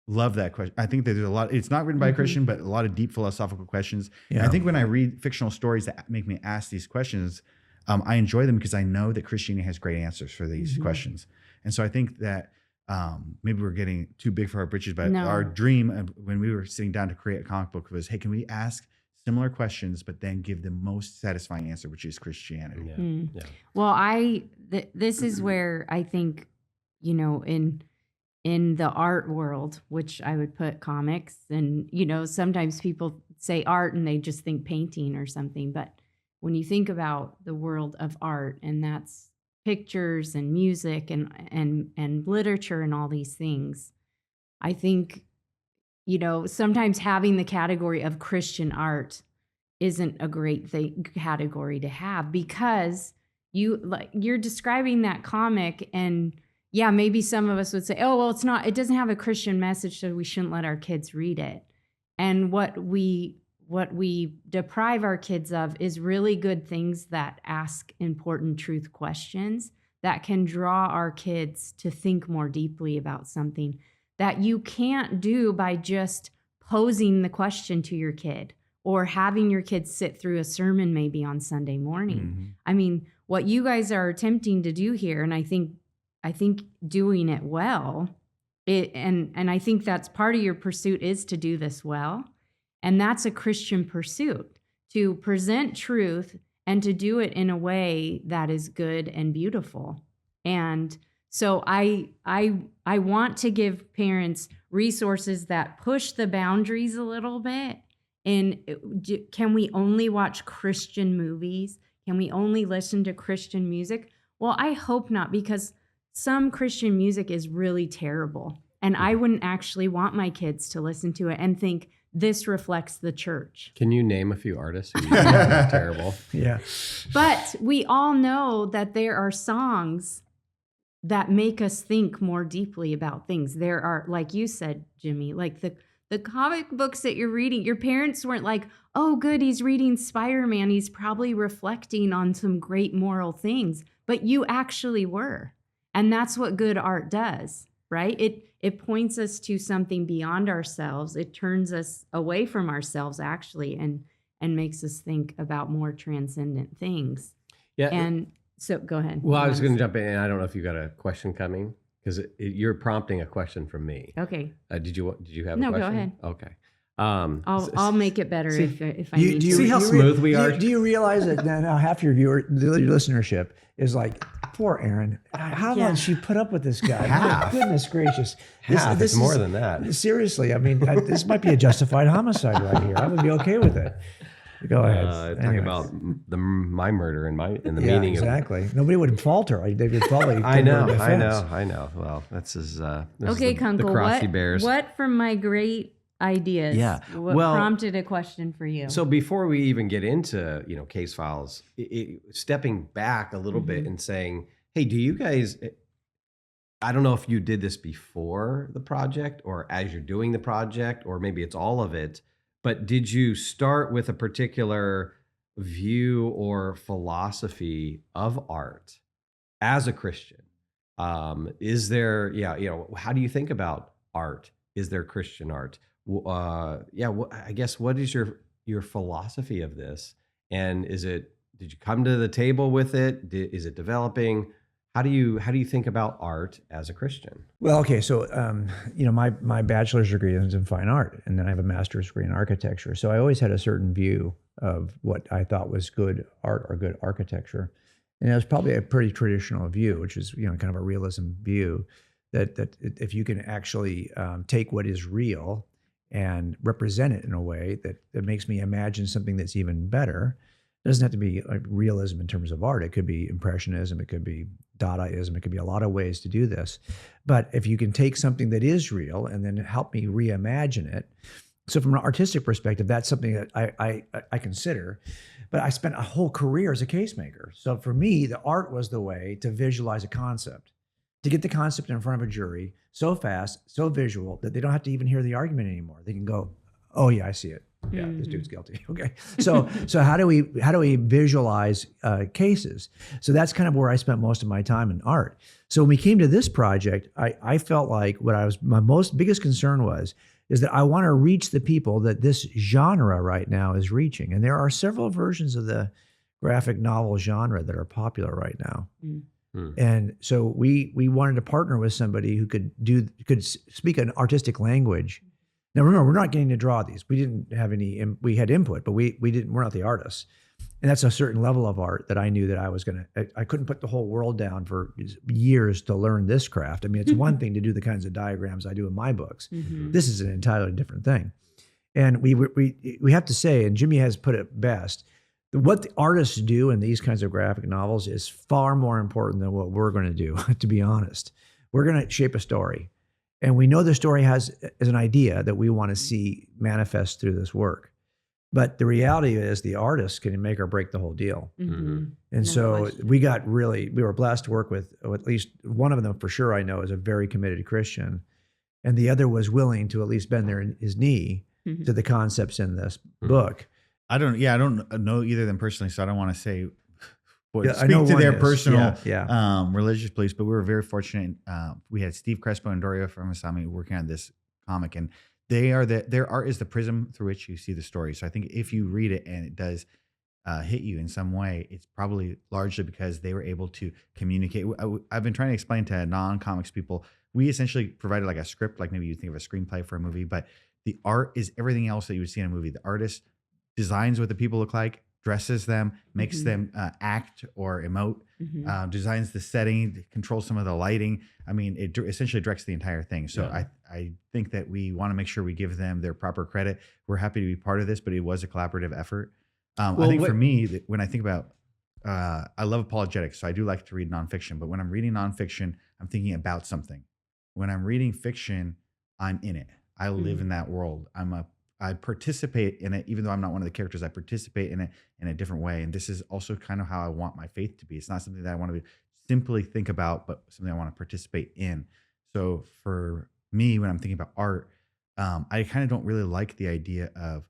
Love that question. I think that there's a lot, it's not written by a Christian, but a lot of deep philosophical questions. Yeah. And I think when I read fictional stories that make me ask these questions, I enjoy them because I know that Christianity has great answers for these questions. And so I think that maybe we're getting too big for our britches, but our dream when we were sitting down to create a comic book was, hey, can we ask similar questions, but then give the most satisfying answer, which is Christianity? Yeah. Well, this is where I think, in the art world, which I would put comics, and, sometimes people say art and they just think painting or something, but when you think about the world of art, and that's pictures and music and literature and all these things, I think, sometimes having the category of Christian art isn't a great category to have, because you're describing that comic and yeah, maybe some of us would say, oh, well, it doesn't have a Christian message, so we shouldn't let our kids read it. And what we deprive our kids of is really good things that ask important truth questions that can draw our kids to think more deeply about something that you can't do by just posing the question to your kid or having your kids sit through a sermon maybe on Sunday morning. Mm-hmm. I mean, what you guys are attempting to do here, and I think doing it well, and I think that's part of your pursuit is to do this well. And that's a Christian pursuit, to present truth and to do it in a way that is good and beautiful. And so I want to give parents resources that push the boundaries a little bit. And can we only watch Christian movies? Can we only listen to Christian music? Well, I hope not, because some Christian music is really terrible. And I wouldn't actually want my kids to listen to it and think, this reflects the church. Can you name a few artists who you think are terrible? Yeah. But we all know that there are songs that make us think more deeply about things. There are, like you said, Jimmy, like the comic books that you're reading, your parents weren't like, oh, good, he's reading Spider-Man. He's probably reflecting on some great moral things. But you actually were. And that's what good art does, right? It points us to something beyond ourselves. It turns us away from ourselves, actually, and makes us think about more transcendent things. Yeah. And so go ahead. Well, I was going to jump in, and I don't know if you got a question coming, because you're prompting a question from me. Okay. Did you have No, a question? go ahead. Okay. I'll make it better if I Do need you to. See how smooth we are? Do you realize that now half your your listenership is like, poor Erin, how long she put up with this guy? Half. My goodness gracious. Half, it's more than that. Seriously, I mean, this might be a justified homicide right here. I would be okay with it. Go ahead. Talk Anyway. about my murder and the Yeah, meaning exactly. Nobody would falter. They would probably. of. I take her know. defense. Well, this is Okay, the Kunkel, Crossy Bears. what from my great ideas what prompted a question for you? So before we even get into case files, stepping back a little bit and saying, hey, do you guys? I don't know if you did this before the project or as you're doing the project, or maybe it's all of it. But did you start with a particular view or philosophy of art as a Christian? Is there, how do you think about art? Is there Christian art? I guess, what is your philosophy of this? And did you come to the table with it? Is it developing? How do you think about art as a Christian? Well, okay, so my bachelor's degree is in fine art, and then I have a master's degree in architecture. So I always had a certain view of what I thought was good art or good architecture, and it was probably a pretty traditional view, which is kind of a realism view that if you can actually take what is real and represent it in a way that makes me imagine something that's even better. It doesn't have to be like realism in terms of art. It could be impressionism. It could be Dadaism. It could be a lot of ways to do this. But if you can take something that is real and then help me reimagine it. So from an artistic perspective, that's something that I consider. But I spent a whole career as a case maker. So for me, the art was the way to visualize a concept, to get the concept in front of a jury so fast, so visual that they don't have to even hear the argument anymore. They can go, oh yeah, I see it. Yeah, this dude's guilty. Okay, so how do we visualize cases? So that's kind of where I spent most of my time in art. So when we came to this project, I felt like my biggest concern is that I want to reach the people that this genre right now is reaching, and there are several versions of the graphic novel genre that are popular right now. And so we wanted to partner with somebody who could speak an artistic language. Now, remember, we're not getting to draw these. We didn't have we had input, but we're not the artists. And that's a certain level of art that I knew that I couldn't put the whole world down for years to learn this craft. I mean, it's one thing to do the kinds of diagrams I do in my books. This is an entirely different thing. And we have to say, and Jimmy has put it best, what the artists do in these kinds of graphic novels is far more important than what we're going to do, to be honest. We're going to shape a story. And we know the story is an idea that we want to see manifest through this work. But the reality is the artist can make or break the whole deal. Mhm. And No so question. we were blessed to work with, at least one of them for sure I know is a very committed Christian. And the other was willing to at least bend his knee Mhm. to the concepts in this book. I don't know either of them personally, so I don't want to say Yeah, I speak know to one their is. personal Yeah. religious beliefs, but we were very fortunate. We had Steve Crespo and Doria from Asami working on this comic, and their art is the prism through which you see the story. So I think if you read it and it does hit you in some way, it's probably largely because they were able to communicate. I've been trying to explain to non-comics people, we essentially provided like a script, like maybe you think of a screenplay for a movie, but the art is everything else that you would see in a movie. The artist designs what the people look like, dresses them, makes them act or emote, designs the setting, controls some of the lighting. I mean, it essentially directs the entire thing. So I think that we want to make sure we give them their proper credit. We're happy to be part of this, but it was a collaborative effort. I think for me, when I think about, I love apologetics, so I do like to read nonfiction. But when I'm reading nonfiction, I'm thinking about something. When I'm reading fiction, I'm in it. I live in that world. I participate in it, even though I'm not one of the characters. I participate in it in a different way, and this is also kind of how I want my faith to be. It's not something that I want to simply think about, but something I want to participate in. So for me, when I'm thinking about art, I kind of don't really like the idea of.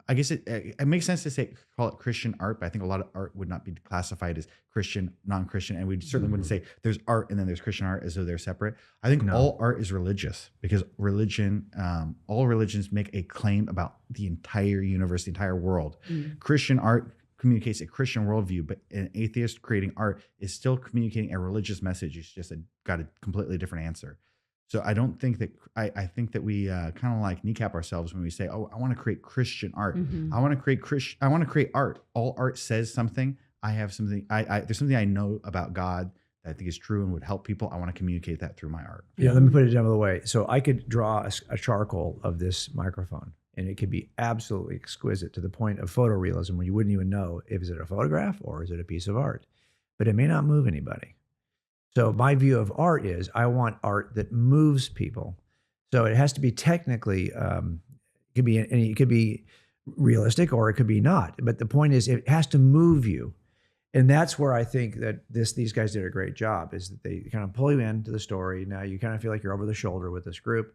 I guess it makes sense to call it Christian art, but I think a lot of art would not be classified as Christian, non-Christian, and we certainly wouldn't say there's art and then there's Christian art as though they're separate. I think all art is religious because all religions make a claim about the entire universe, the entire world. Christian art communicates a Christian worldview, but an atheist creating art is still communicating a religious message. It's just got a completely different answer. So I don't think that I think that we kind of like kneecap ourselves when we say, "Oh, I want to create Christian art. I want to create art. All art says something. I have something. There's something I know about God that I think is true and would help people. I want to communicate that through my art." Yeah, let me put it another way. So I could draw a charcoal of this microphone, and it could be absolutely exquisite to the point of photorealism where you wouldn't even know if is it a photograph or is it a piece of art. But it may not move anybody. So my view of art is I want art that moves people. So it has to be technically, it could be realistic or it could be not. But the point is it has to move you. And that's where I think that these guys did a great job, is that they kind of pull you into the story. Now you kind of feel like you're over the shoulder with this group,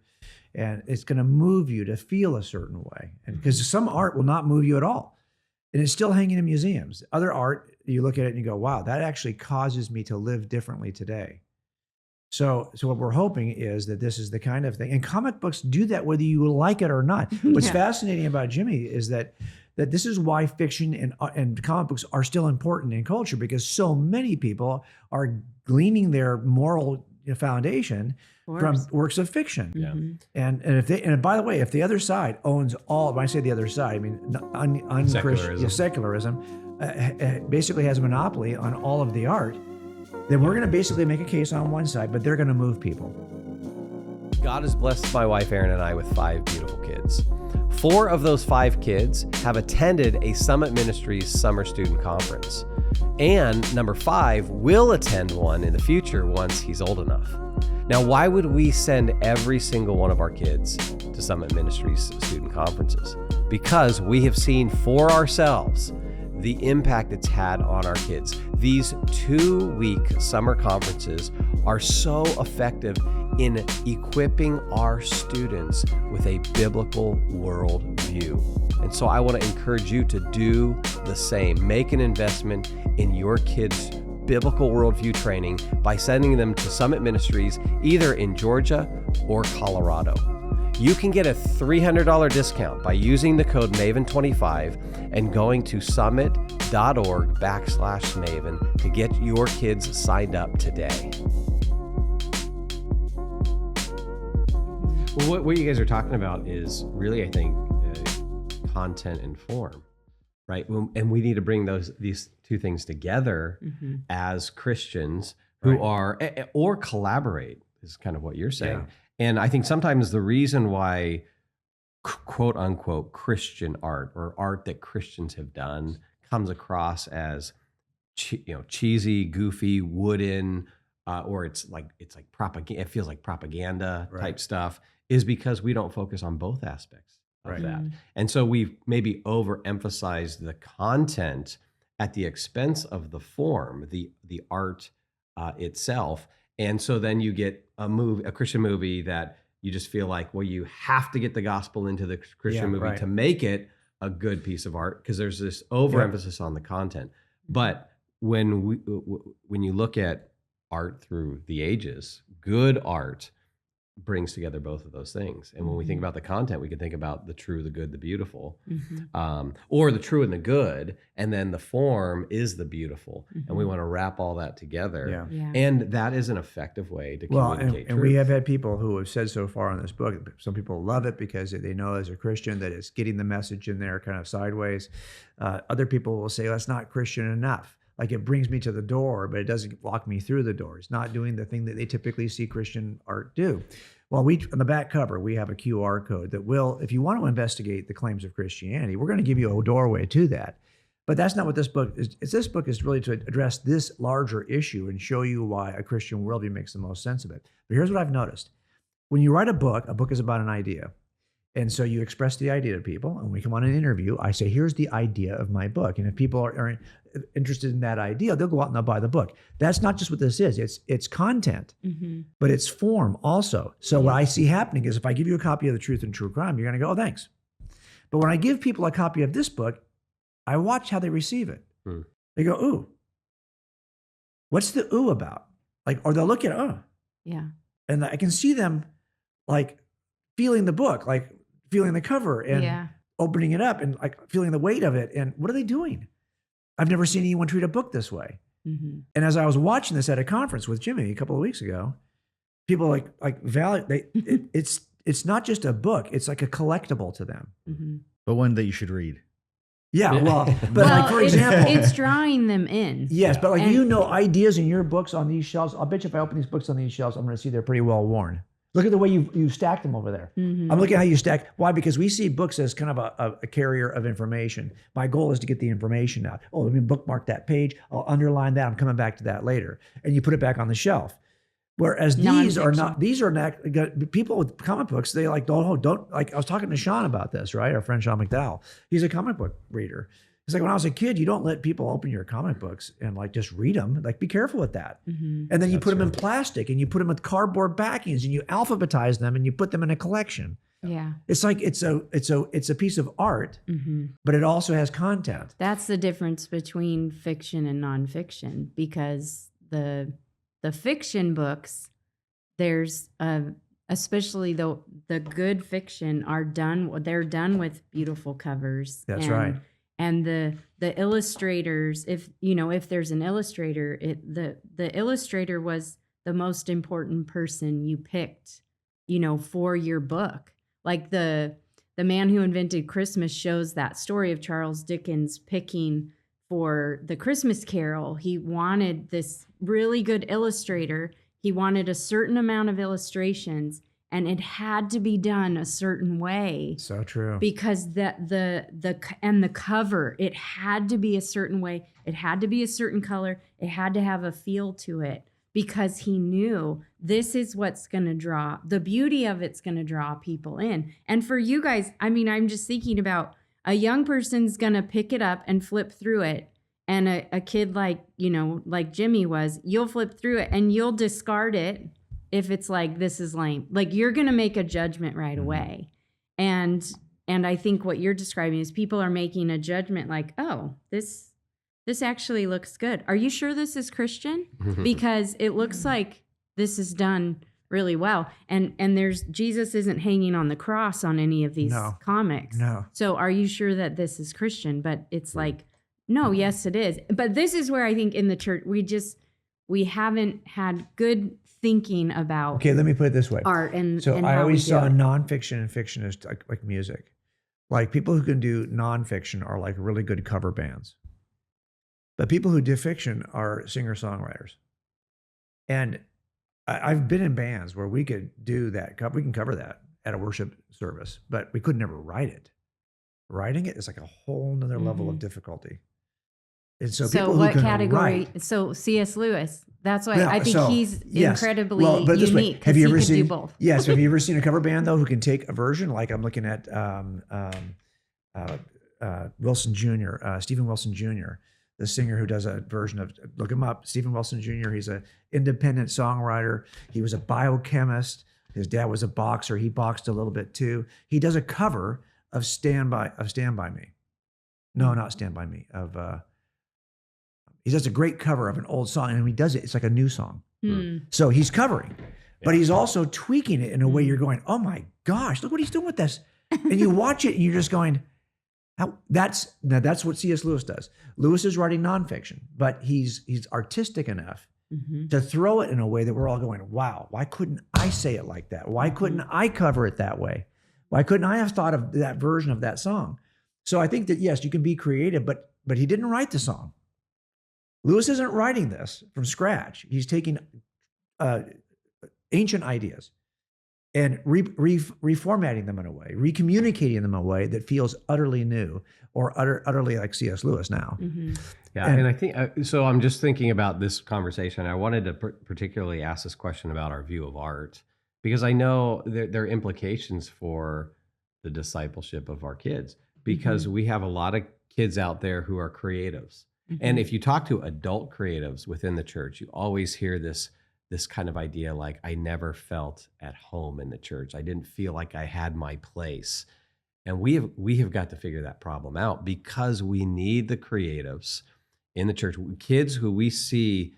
and it's going to move you to feel a certain way. And because some art will not move you at all, and it's still hanging in museums. Other art, you look at it and you go, wow, that actually causes me to live differently today. So what we're hoping is that this is the kind of thing, and comic books do that whether you like it or not. What's fascinating about Jimmy is that this is why fiction and comic books are still important in culture, because so many people are gleaning their moral foundation from works of fiction. And by the way, if the other side owns all, when I say the other side, I mean secularism basically has a monopoly on all of the art, then we're going to basically make a case on one side, but they're going to move people. God has blessed my wife, Erin, and I with 5 beautiful kids. 4 of those 5 kids have attended a Summit Ministries summer student conference. And number 5 will attend one in the future once he's old enough. Now, why would we send every single one of our kids to Summit Ministries student conferences? Because we have seen for ourselves the impact it's had on our kids. These 2-week summer conferences are so effective in equipping our students with a biblical worldview. And so I want to encourage you to do the same. Make an investment in your kids' biblical worldview training by sending them to Summit Ministries, either in Georgia or Colorado. You can get a $300 discount by using the code MAVEN25 and going to summit.org/Maven to get your kids signed up today. Well, what you guys are talking about is really, I think, content and form, right? And we need to bring these two things together as Christians who are, or collaborate, is kind of what you're saying. Yeah. And I think sometimes the reason why quote unquote Christian art or art that Christians have done comes across as cheesy, goofy, wooden, or it's like propaganda. It feels like propaganda type stuff, is because we don't focus on both aspects of Right. that. And so we've maybe overemphasized the content at the expense of the form, the art itself. And so then you get a Christian movie that you just feel like, well, you have to get the gospel into the Christian movie right. to make it a good piece of art, because there's this overemphasis on the content. But when you look at art through the ages, good art brings together both of those things. And when we think about the content, we can think about the true, the good, the beautiful, or the true and the good, and then the form is the beautiful. And we want to wrap all that together. Yeah. And that is an effective way to Well, communicate and truth. we have had people who have said so far in this book, some people love it because they know as a Christian that it's getting the message in there kind of sideways. Other people will say, that's not Christian enough. Like, it brings me to the door, but it doesn't walk me through the door. It's not doing the thing that they typically see Christian art do. Well, on the back cover, we have a QR code that will, if you want to investigate the claims of Christianity, we're going to give you a doorway to that. But that's not what this book is. This book is really to address this larger issue and show you why a Christian worldview makes the most sense of it. But here's what I've noticed. When you write a book is about an idea. And so you express the idea to people, and when we come on an interview, I say, here's the idea of my book. And if people are interested in that idea, they'll go out and they'll buy the book. That's not just what this is. It's content, but it's form also. So what I see happening is, if I give you a copy of The Truth and True Crime, you're going to go, oh, thanks. But when I give people a copy of this book, I watch how they receive it. They go, ooh, what's the ooh about? Like, or they'll look at, oh. Yeah. And I can see them like feeling the book, like feeling the cover and opening it up and like feeling the weight of it. And what are they doing? I've never seen anyone treat a book this way. And as I was watching this at a conference with Jimmy a couple of weeks ago, people it's not just a book, it's like a collectible to them. But one that you should read. Yeah, well, but like, for example, it's drawing them in. Yes, but like, ideas in your books on these shelves. I'll bet you if I open these books on these shelves, I'm going to see they're pretty well worn. Look at the way you stack them over there. I'm looking at how you stack. Why? Because we see books as kind of a carrier of information. My goal is to get the information out. Oh, let me bookmark that page. I'll underline that. I'm coming back to that later. And you put it back on the shelf. Whereas these are not people with comic books. They like, don't like, I was talking to Sean about this, right? Our friend Sean McDowell. He's a comic book reader. He's like, when I was a kid, you don't let people open your comic books and like just read them. Like, be careful with that. And then you put them in plastic, and you put them with cardboard backings, and you alphabetize them, and you put them in a collection. Yeah. It's like it's a piece of art, but it also has content. That's the difference between fiction and nonfiction, because the fiction books, there's especially the good fiction they're done with beautiful covers. That's right. And the illustrators, if there's an illustrator, the illustrator was the most important person you picked, for your book. Like the Man Who Invented Christmas shows that story of Charles Dickens picking for the Christmas Carol. He wanted this really good illustrator. He wanted a certain amount of illustrations, and it had to be done a certain way. So true. Because the cover, it had to be a certain way. It had to be a certain color. It had to have a feel to it, because he knew this is what's going to draw. The beauty of it's going to draw people in. And for you guys, I'm just thinking about a young person's going to pick it up and flip through it. And a kid like Jimmy was, you'll flip through it and you'll discard it if it's like, this is lame. Like, you're going to make a judgment right away. And I think what you're describing is people are making a judgment like, oh, this actually looks good. Are you sure this is Christian? Because it looks like this is done really well. And Jesus isn't hanging on the cross on any of these comics. No. So are you sure that this is Christian? But it's like, no, yes, it is. But this is where I think in the church, we haven't had good thinking about. Okay, let me put it this way. Art and so and I how always we do saw it. nonfiction and fiction as like music. Like, people who can do nonfiction are like really good cover bands. But people who do fiction are singer-songwriters. And I've been in bands where we could do that. We can cover that at a worship service, but we could never write it. Writing it is like a whole nother level of difficulty. And so So people who what can category? write. So C.S. Lewis. That's why No, I think so, he's yes. incredibly Well, but this way, unique because he could do both. Yes. Have you ever seen a cover band though who can take a version? Like I'm looking at Wilson Jr., Stephen Wilson Jr., the singer who does a version of, look him up, Stephen Wilson Jr. He's an independent songwriter. He was a biochemist. His dad was a boxer. He boxed a little bit too. He does a cover of Stand By Me. No, not Stand By Me. He does a great cover of an old song, and when he does it, it's like a new song. So he's covering, but he's also tweaking it in a way you're going, oh my gosh, look what he's doing with this. And you watch it and you're just going, that's what C.S. Lewis does. Lewis is writing nonfiction, but he's artistic enough to throw it in a way that we're all going, wow, why couldn't I say it like that? Why couldn't I cover it that way? Why couldn't I have thought of that version of that song? So I think that, yes, you can be creative, but he didn't write the song. Lewis isn't writing this from scratch. He's taking ancient ideas and reformatting them in a way, recommunicating them in a way that feels utterly new or utterly like C.S. Lewis now. Yeah, and I think, so I'm just thinking about this conversation. I wanted to particularly ask this question about our view of art, because I know there are implications for the discipleship of our kids, because we have a lot of kids out there who are creatives. And if you talk to adult creatives within the church, you always hear this kind of idea like, I never felt at home in the church. I didn't feel like I had my place. And we have got to figure that problem out, because we need the creatives in the church, kids who we see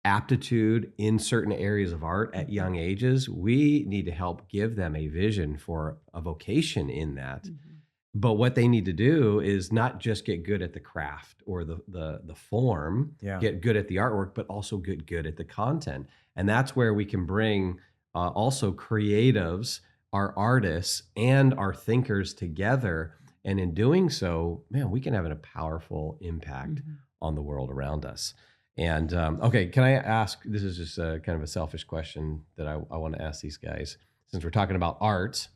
aptitude in certain areas of art at young ages. We need to help give them a vision for a vocation in that. But what they need to do is not just get good at the craft or the form, get good at the artwork, but also get good at the content. And that's where we can bring also creatives, our artists, and our thinkers together. And in doing so, man, we can have a powerful impact on the world around us. And okay, can I ask, this is just kind of a selfish question that I want to ask these guys, since we're talking about art.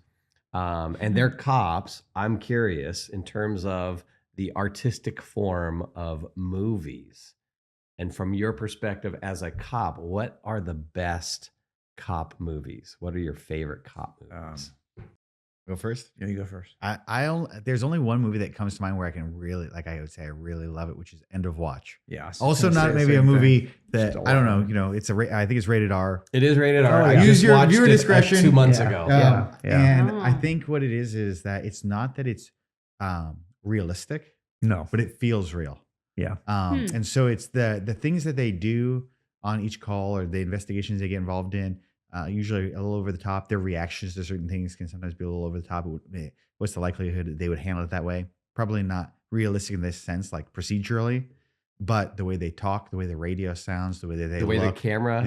And they're cops. I'm curious in terms of the artistic form of movies. And from your perspective as a cop, what are the best cop movies? What are your favorite cop movies? Go first? Yeah, you go first. There's only one movie that comes to mind where I can really, I would say I really love it, which is End of Watch. Yeah. Also not maybe a movie that, I don't know, I think it's rated R. It is rated R. I use your viewer discretion. 2 months ago. And I think what it is that it's not that it's realistic. No. But it feels real. Yeah. And so it's the things that they do on each call, or the investigations they get involved in, usually a little over the top. Their reactions to certain things can sometimes be a little over the top. What's the likelihood that they would handle it that way? Probably not realistic in this sense, like procedurally, but the way they talk, the way the radio sounds, the way they look, the camera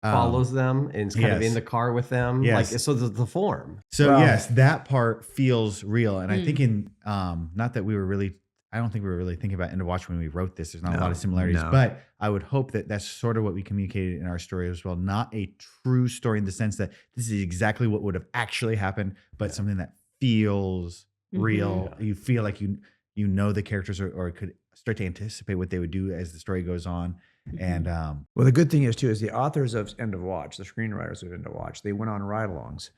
follows them and is kind of in the car with them. Yes. Like, so the form. So yes, that part feels real. And I think not that I don't think we were really thinking about End of Watch when we wrote this. There's not a lot of similarities, but I would hope that that's sort of what we communicated in our story as well. Not a true story in the sense that this is exactly what would have actually happened, but something that feels real. You feel like you know the characters or could start to anticipate what they would do as the story goes on. And well, the good thing is too is the authors of End of Watch, the screenwriters of End of Watch, they went on ride-alongs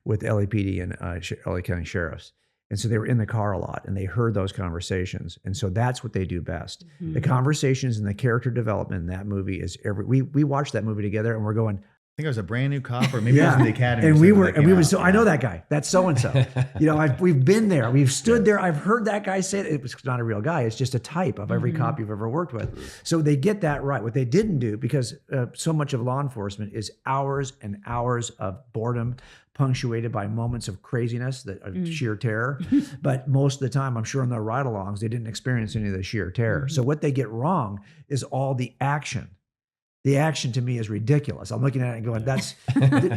with LAPD and LA County sheriffs. And so they were in the car a lot and they heard those conversations. And so that's what they do best. The conversations and the character development in that movie is we watched that movie together and we're going, I think I was a brand new cop, or maybe it was in the academy. And we were so I know that guy. That's so and so. We've been there. We've stood there. I've heard that guy say it. It was not a real guy. It's just a type of every cop you've ever worked with. So they get that right. What they didn't do, because so much of law enforcement is hours and hours of boredom, punctuated by moments of craziness, of sheer terror. But most of the time, I'm sure in their ride-alongs, they didn't experience any of the sheer terror. So what they get wrong is all the action. The action to me is ridiculous. I'm looking at it and going, that's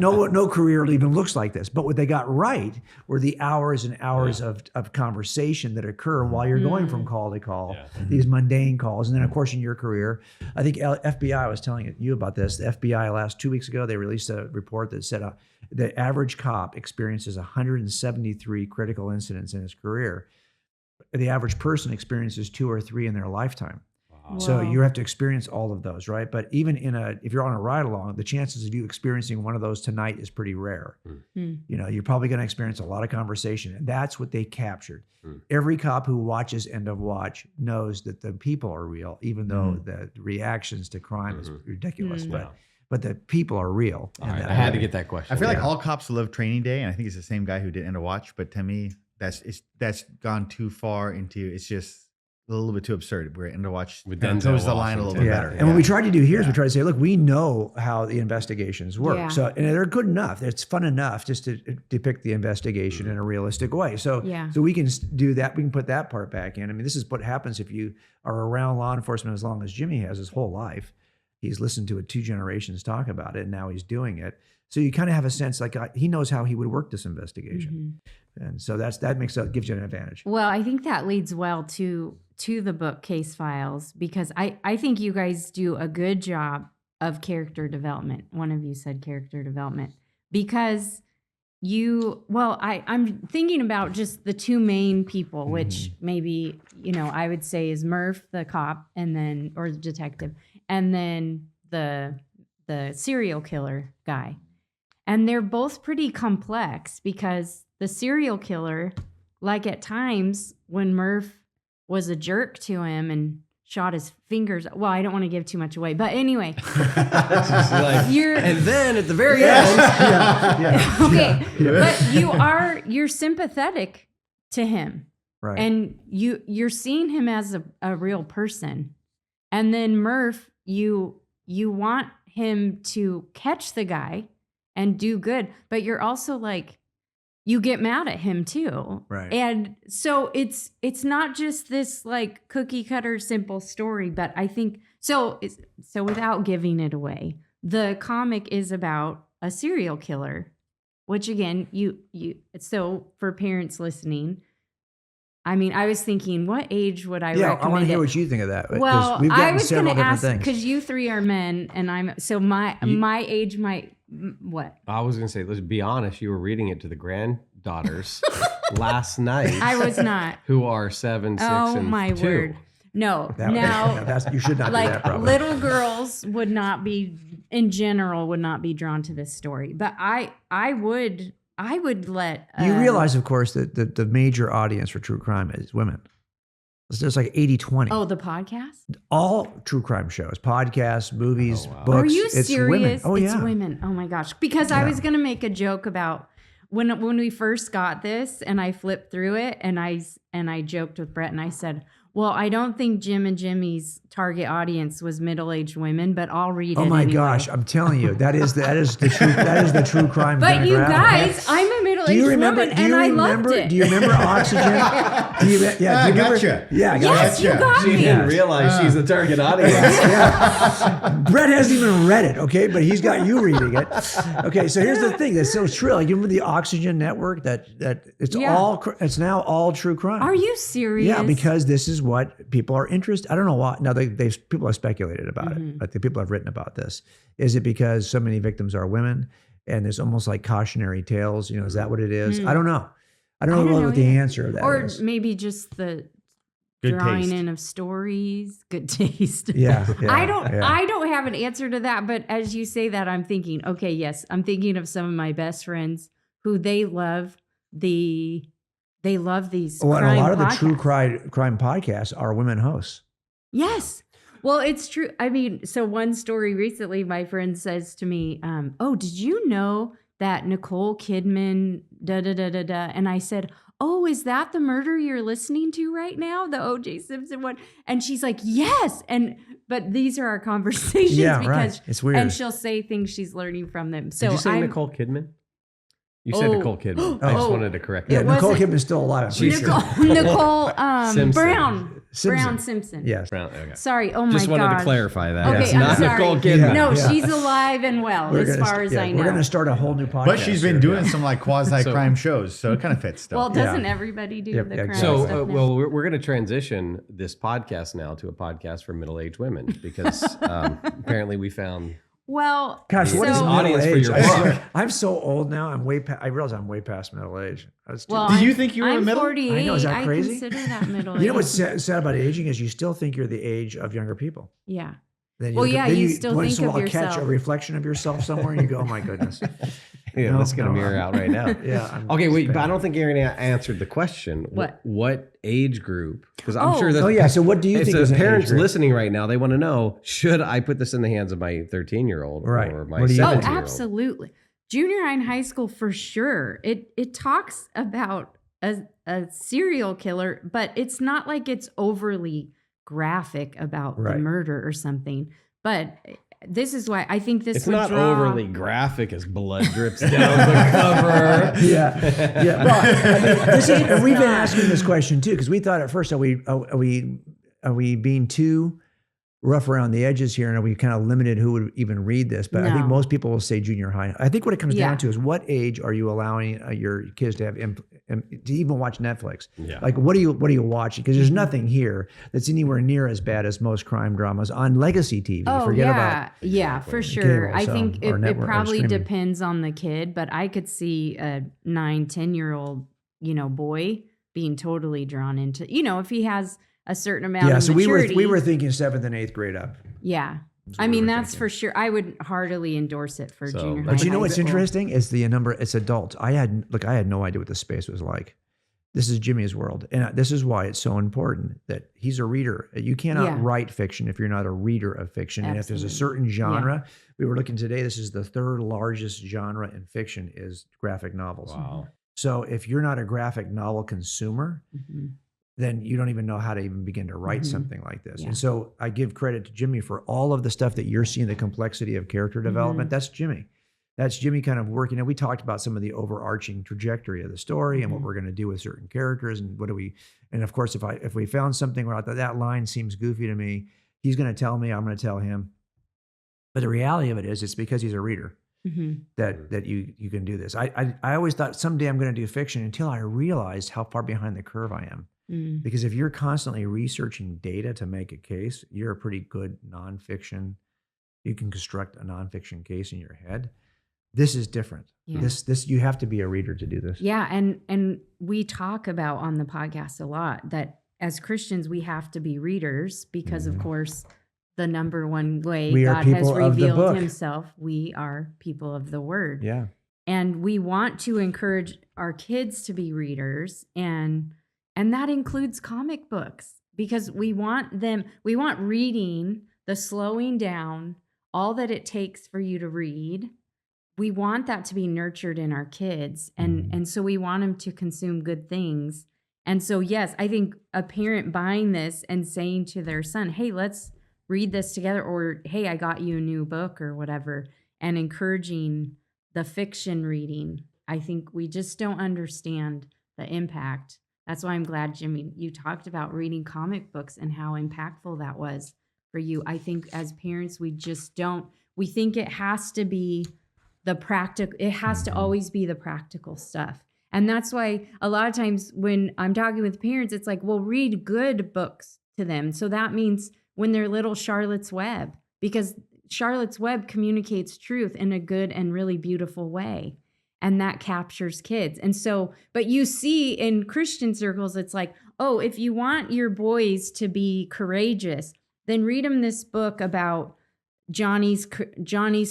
no career even looks like this. But what they got right were the hours and hours of conversation that occur while you're going from call to call, these mundane calls. And then, of course, in your career, I think FBI, I was telling you about this, the FBI last 2 weeks ago, they released a report that said the average cop experiences 173 critical incidents in his career. The average person experiences 2 or 3 in their lifetime. So Whoa. you have to experience all of those, right? But even if you're on a ride along, the chances of you experiencing one of those tonight is pretty rare. Hmm. You're probably going to experience a lot of conversation, and that's what they captured. Every cop who watches End of Watch knows that the people are real, even though the reactions to crime is ridiculous. But the people are real. All right, I had to get that question. I feel like all cops love Training Day, and I think it's the same guy who did End of Watch. But to me, that's gone too far into. It's just a little bit too absurd. Where End of Watch With Denzel toes the line a little bit better. And what we tried to do here is we tried to say, look, we know how the investigations work. Yeah. So, and they're good enough. It's fun enough just to depict the investigation in a realistic way. So, so we can do that. We can put that part back in. I mean, this is what happens if you are around law enforcement as long as Jimmy has his whole life. He's listened to it 2 generations talk about it, and now he's doing it. So you kind of have a sense like he knows how he would work this investigation. And so gives you an advantage. Well, I think that leads well to the book Case Files, because I think you guys do a good job of character development. One of you said character development because I'm thinking about just the 2 main people, which maybe, I would say is Murph, the cop, or the detective, and then the serial killer guy. And they're both pretty complex because the serial killer, like at times when Murph was a jerk to him and shot his fingers. Well, I don't want to give too much away, but anyway. And then at the very end. Okay. But you're sympathetic to him. Right. And you're seeing him as a real person. And then Murph, you want him to catch the guy and do good, but you're also like, you get mad at him too. Right. And so it's not just this like cookie cutter simple story, but I think so without giving it away, the comic is about a serial killer, which again, so for parents listening, I mean, I was thinking, what age would I recommend I want to hear it? what you think of that. Well, we've I gotten was going several to different ask, things. because you 3 are men, and my age might, what? I was going to say, let's be honest, you were reading it to the granddaughters last night. I was not. Who are 7, 6, Oh, and my 2. word. No, you should not do like that, probably. little girls would not be drawn to this story, but I would let You realize, of course, that the major audience for true crime is women. It's just like 80-20. Oh, the podcast? All true crime shows, podcasts, movies, books. Are you it's serious? Women. Oh, it's yeah. women. Oh my gosh. Because I was going to make a joke about when we first got this and I flipped through it and I joked with Brett and I said, well, I don't think Jim and Jimmy's target audience was middle-aged women, but I'll read it. Oh my anyway. gosh, I'm telling you, that is the true crime. But you demographic. guys, I'm a middle-aged woman, and I loved it. Do you remember Oxygen? Do you remember? Gotcha. Yeah, Yes, you got She me. didn't realize she's the target audience. Brett hasn't even read it, okay, but he's got you reading it. Okay, so here's the thing that's so true. Like, you remember the Oxygen network? That it's it's now all true crime. Are you serious? Yeah, because this is what people are interested. I don't know why. Now people have speculated about it. But the people have written about this. Is it because so many victims are women, and there's almost like cautionary tales? Is that what it is? I don't know. I don't know what the answer of that is. Or maybe just the Good drawing taste. in of stories, good taste. Yeah, I don't have an answer to that, but as you say that, I'm thinking, okay, yes, I'm thinking of some of my best friends who they love these. Well, and a lot of the true crime podcasts are women hosts. Yes. Well, it's true. I mean, so one story recently, my friend says to me, oh, did you know that Nicole Kidman, da-da-da-da-da? And I said, oh, is that the murder you're listening to right now? The O.J. Simpson one? And she's like, yes. But these are our conversations because right. It's weird. And she'll say things she's learning from them. So Did you say Nicole Kidman? You said Nicole Kidman. I just wanted to correct Yeah, that. Nicole Kidman's still alive. I'm pretty sure. Nicole Simpson. Brown Simpson. Simpson. Yes. Okay. Sorry. Oh my Just wanted gosh. to clarify that. Okay, It's I'm not sorry. Nicole Kidman. No, Yeah. she's alive and well, as far as I know. We're going to start a whole new podcast. But she's been here. doing some like quasi-crime shows, so it kind of fits. Well, Still. doesn't everybody do the crime exactly. stuff now? Well, we're going to transition this podcast now to a podcast for middle-aged women because apparently we found Well, Gosh, what is so- middle Audience for age? your I book. swear, I'm so old now. I realize I'm way past middle age. well, Did you I'm- think you were I'm in middle? 48. I know, is that crazy? I consider that middle You know age. what's sad about aging is you still think you're the age of younger people. Yeah. Then Well, look at- yeah, then you still once think in a of while catch a yourself. reflection of yourself somewhere, and you go, "Oh my goodness." Yeah, No, that's going to no, mirror out right now. Yeah. I'm Okay, just wait, but bad. I don't think Erin answered the question. What age group? Because I'm Oh. sure that. Oh yeah. So what do you If think? the is an age parents group? listening right now, they want to know: should I put this in the hands of my 13-year-old Right. or my What do you think? 17-year-old? Oh, absolutely. Junior high and high school for sure. It talks about a serial killer, but it's not like it's overly graphic about the Right. murder or something. But this is why I think this It's would not draw... overly graphic as blood drips down the cover. Yeah. Yeah. Well, I mean, and we've been asking this question too because we thought at first, are we being too rough around the edges here, and are we kind of limited who would even read this? But I think No. most people will say junior high. I think what it comes Yeah. down to is what age are you allowing your kids to have to even watch Netflix? Yeah. Like what are you watching? Because there's nothing here that's anywhere near as bad as most crime dramas on legacy TV. Oh, Forget yeah. about Yeah, for sure. cable, I so, think or it network, or probably streaming. depends on the kid, but I could see a 9-10-year-old, boy being totally drawn into, if he has a certain amount Yeah. of So maturity. we were thinking 7th and 8th grade up. Yeah. what I we mean, were that's thinking. for sure. I would heartily endorse it for So, junior high. But you know high what's school. interesting is the number. It's adults. I had no idea what the space was like. This is Jimmy's world, and this is why it's so important that he's a reader. You cannot Yeah. write fiction if you're not a reader of fiction. And if there's a Absolutely. certain genre, we were looking today. This is the third largest genre in fiction is graphic novels. Wow. So if you're not a graphic novel consumer, Mhm. then you don't even know how to even begin to write Mhm. something like this. Yeah. And so I give credit to Jimmy for all of the stuff that you're seeing, the complexity of character development. Mm-hmm. That's Jimmy. That's Jimmy kind of working. And we talked about some of the overarching trajectory of the story and what Mhm. we're going to do with certain characters and and of course, if we found something where I thought that line seems goofy to me, he's going to tell me, I'm going to tell him. But the reality of it is it's because he's a reader Mhm. that you can do this. I always thought someday I'm going to do fiction until I realized how far behind the curve I am. Mm. Because if you're constantly researching data to make a case, you're a pretty good nonfiction. You can construct a nonfiction case in your head. This is different. Yeah. This you have to be a reader to do this. Yeah, and we talk about on the podcast a lot that as Christians we have to be readers because of course the number one way We are God has people of the revealed book. himself, we are people of the word. Yeah. And we want to encourage our kids to be readers and that includes comic books because we want reading, the slowing down, all that it takes for you to read. We want that to be nurtured in our kids. And so we want them to consume good things. And so, yes, I think a parent buying this and saying to their son, hey, let's read this together, or hey, I got you a new book or whatever, and encouraging the fiction reading. I think we just don't understand the impact. That's why I'm glad, Jimmy, you talked about reading comic books and how impactful that was for you. I think as parents, we think it has to be it has to always be the practical stuff. And that's why a lot of times when I'm talking with parents, it's like, well, read good books to them. So that means when they're little Charlotte's Web, because Charlotte's Web communicates truth in a good and really beautiful way. And that captures kids. And so, but you see in Christian circles, it's like, oh, if you want your boys to be courageous, then read them this book about Johnny's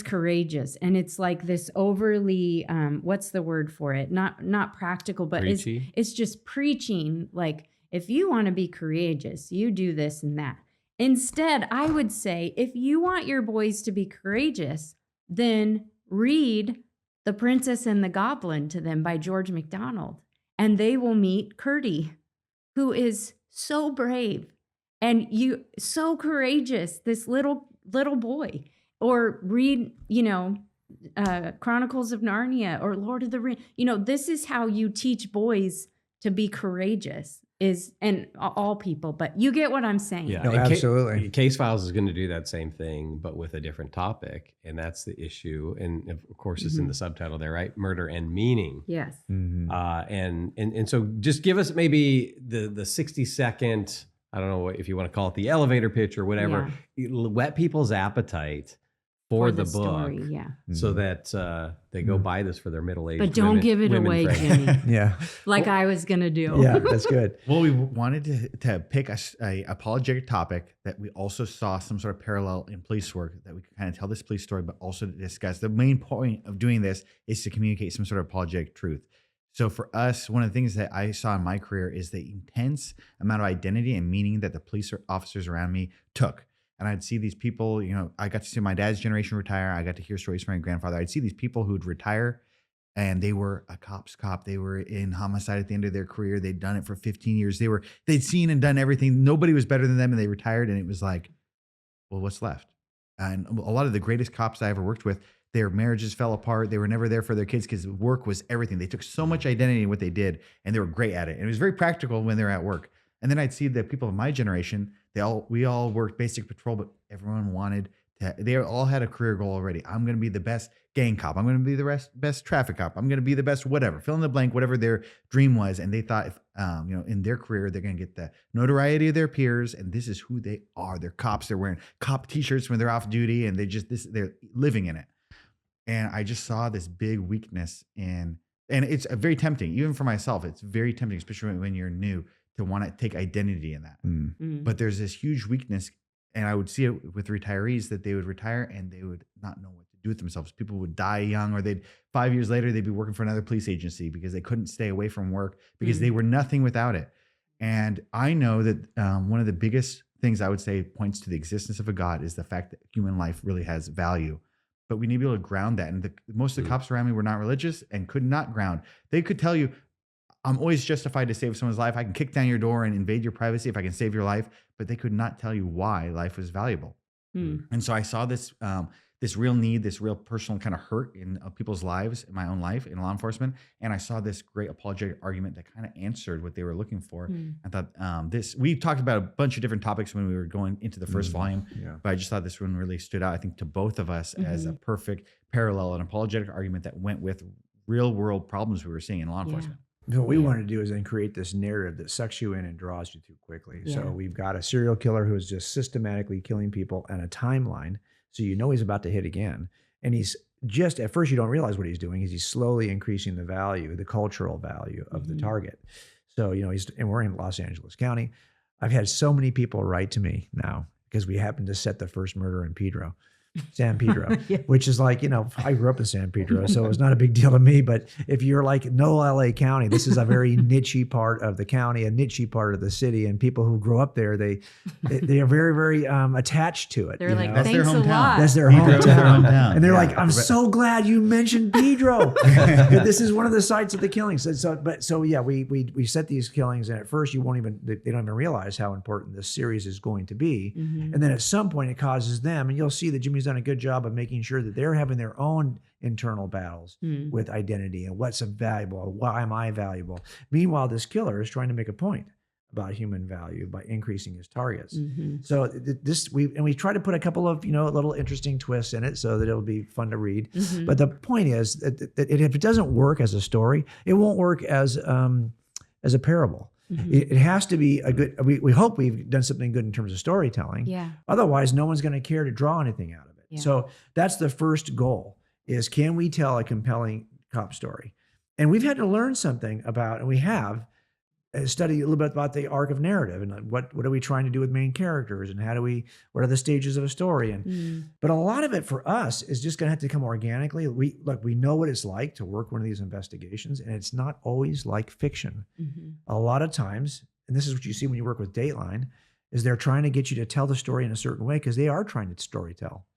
courageous. And it's like this overly, what's the word for it? Not practical, but Preachy? it's just preaching. Like, if you want to be courageous, you do this and that. Instead, I would say, if you want your boys to be courageous, then read The Princess and the Goblin to them by George MacDonald. And they will meet Curdy, who is so brave and so courageous, this little boy. Or read, Chronicles of Narnia or Lord of the Rings. This is how you teach boys to be courageous, and all people, but you get what I'm saying. Yeah, No, and absolutely. Case Files is going to do that same thing, but with a different topic, and that's the issue. And of course, it's in the subtitle there, right? Murder and meaning. Yes. Mhm. And so, just give us maybe the 60-second. I don't know if you want to call it the elevator pitch or whatever. Whet people's appetite for the book, story, yeah. so that they go buy this for their middle-aged. But don't give it away, friends. Jimmy. Yeah. Like I was gonna do. Yeah, that's good. Well, we wanted to pick a apologetic topic that we also saw some sort of parallel in police work, that we could kind of tell this police story, but also to discuss. The main point of doing this is to communicate some sort of apologetic truth. So for us, one of the things that I saw in my career is the intense amount of identity and meaning that the police officers around me took. And I'd see these people, I got to see my dad's generation retire. I got to hear stories from my grandfather. I'd see these people who'd retire, and they were a cop's cop. They were in homicide at the end of their career. They'd done it for 15 years. They'd seen and done everything. Nobody was better than them, and they retired. And it was like, well, what's left? And a lot of the greatest cops I ever worked with, their marriages fell apart. They were never there for their kids because work was everything. They took so much identity in what they did, and they were great at it. And it was very practical when they were at work. And then I'd see the people of my generation, we all worked basic patrol, but everyone wanted to, they all had a career goal already. I'm going to be the best gang cop. I'm going to be the best traffic cop. I'm going to be the best whatever, fill in the blank, whatever their dream was. And they thought if, in their career, they're going to get the notoriety of their peers. And this is who they are. They're cops. They're wearing cop t-shirts when they're off duty, and they're living in it. And I just saw this big weakness and it's very tempting, even for myself. It's very tempting, especially when you're new, to want to take identity in that. But there's this huge weakness, and I would see it with retirees, that they would retire and they would not know what to do with themselves. People would die young, or 5 years later, they'd be working for another police agency because they couldn't stay away from work because they were nothing without it. And I know that one of the biggest things I would say points to the existence of a God is the fact that human life really has value. But we need to be able to ground that. And most of the cops around me were not religious and could not ground. They could tell you, I'm always justified to save someone's life. I can kick down your door and invade your privacy if I can save your life. But they could not tell you why life was valuable. And so I saw this real need, this real personal kind of hurt in people's lives, in my own life, in law enforcement. And I saw this great apologetic argument that kind of answered what they were looking for. I thought we talked about a bunch of different topics when we were going into the first volume, but I just thought this one really stood out, I think, to both of us as a perfect parallel, an apologetic argument that went with real world problems we were seeing in law enforcement. What we want to do is then create this narrative that sucks you in and draws you too quickly. So we've got a serial killer who is just systematically killing people on a timeline. So he's about to hit again. And he's just, at first you don't realize what he's doing, is he's slowly increasing the value, the cultural value of the target. So, and we're in Los Angeles County. I've had so many people write to me now because we happened to set the first murder in San Pedro, which is like, I grew up in San Pedro, so it's not a big deal to me. But if you're like no LA County, this is a very niche-y part of the county, a niche-y part of the city. And people who grow up there, they are very, very attached to it. They're like, That's thanks their a hometown. lot. That's their hometown. And they're like, I'm so glad you mentioned Pedro. This is one of the sites of the killings. We set these killings, and at first they don't even realize how important this series is going to be. And then at some point it causes them, and you'll see that Jimmy's done a good job of making sure that they're having their own internal battles with identity and what's valuable, why am I valuable? Meanwhile, this killer is trying to make a point about human value by increasing his targets. So we try to put a couple of little interesting twists in it so that it'll be fun to read. But the point is that if it doesn't work as a story, it won't work as a parable. It has to be a good. We hope we've done something good in terms of storytelling. Yeah. Otherwise, no one's going to care to draw anything out of it. Yeah. So that's the first goal: is can we tell a compelling cop story? And we've had to learn something about, and we have studied a little bit about the arc of narrative and what are we trying to do with main characters, and what are the stages of a story? And but a lot of it for us is just going to have to come organically. We know what it's like to work one of these investigations, and it's not always like fiction. A lot of times, and this is what you see when you work with Dateline, is they're trying to get you to tell the story in a certain way because they are trying to story tell.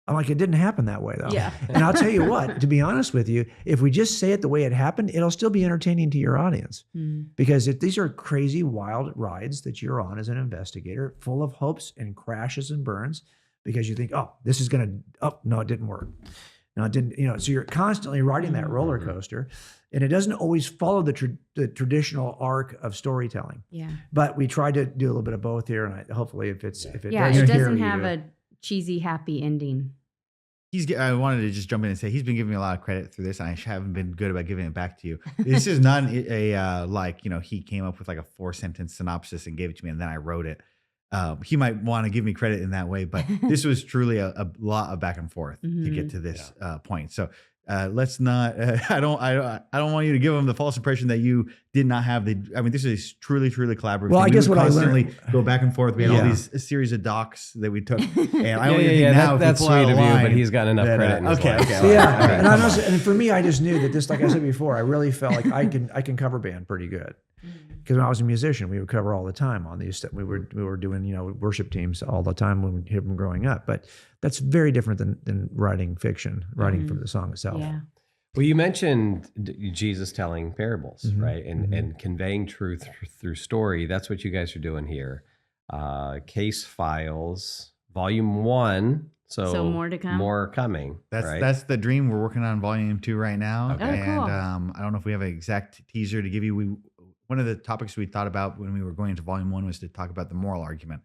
I'm like, it didn't happen that way, though. Yeah. And I'll tell you what, to be honest with you, if we just say it the way it happened, it'll still be entertaining to your audience. Because these are crazy, wild rides that you're on as an investigator, full of hopes and crashes and burns, because you think, this is going to, no, it didn't work. No, it didn't, so you're constantly riding that roller coaster, and it doesn't always follow the traditional arc of storytelling. Yeah. But we try to do a little bit of both here, and hopefully if it it doesn't doesn't have a cheesy, happy ending. I wanted to just jump in and say he's been giving me a lot of credit through this, and I haven't been good about giving it back to you. This is not he came up with like a 4-sentence synopsis and gave it to me, and then I wrote it. he might want to give me credit in that way, but this was truly a lot of back and forth to get to this point. So let's not. I don't want you to give them the false impression that you did not have the. I mean, this is truly collaborative. Well, thing. I guess would what I constantly learned. go back and forth. We had all Yeah. these a series of docs that we took, and I don't even think yeah, now that's if we pull out sweet a of you, but line he's got enough that, credit in his okay, life. okay, So, Yeah, all right, and I come know, on. and for me, I just knew that this, like I said before, I really felt like I can cover band pretty good. Because when I was a musician, we would cover all the time on these. We were doing worship teams all the time when we hit them growing up. But that's very different than writing fiction, writing for the song itself. Yeah. Well, you mentioned Jesus telling parables, Mhm, right? And mhm. and conveying truth through story. That's what you guys are doing here. Case Files, Volume 1. So more to come? More coming. right? That's the dream. We're working on volume 2 right now, Okay. Oh, and cool. I don't know if we have an exact teaser to give you. One of the topics we thought about when we were going into volume 1 was to talk about the moral argument.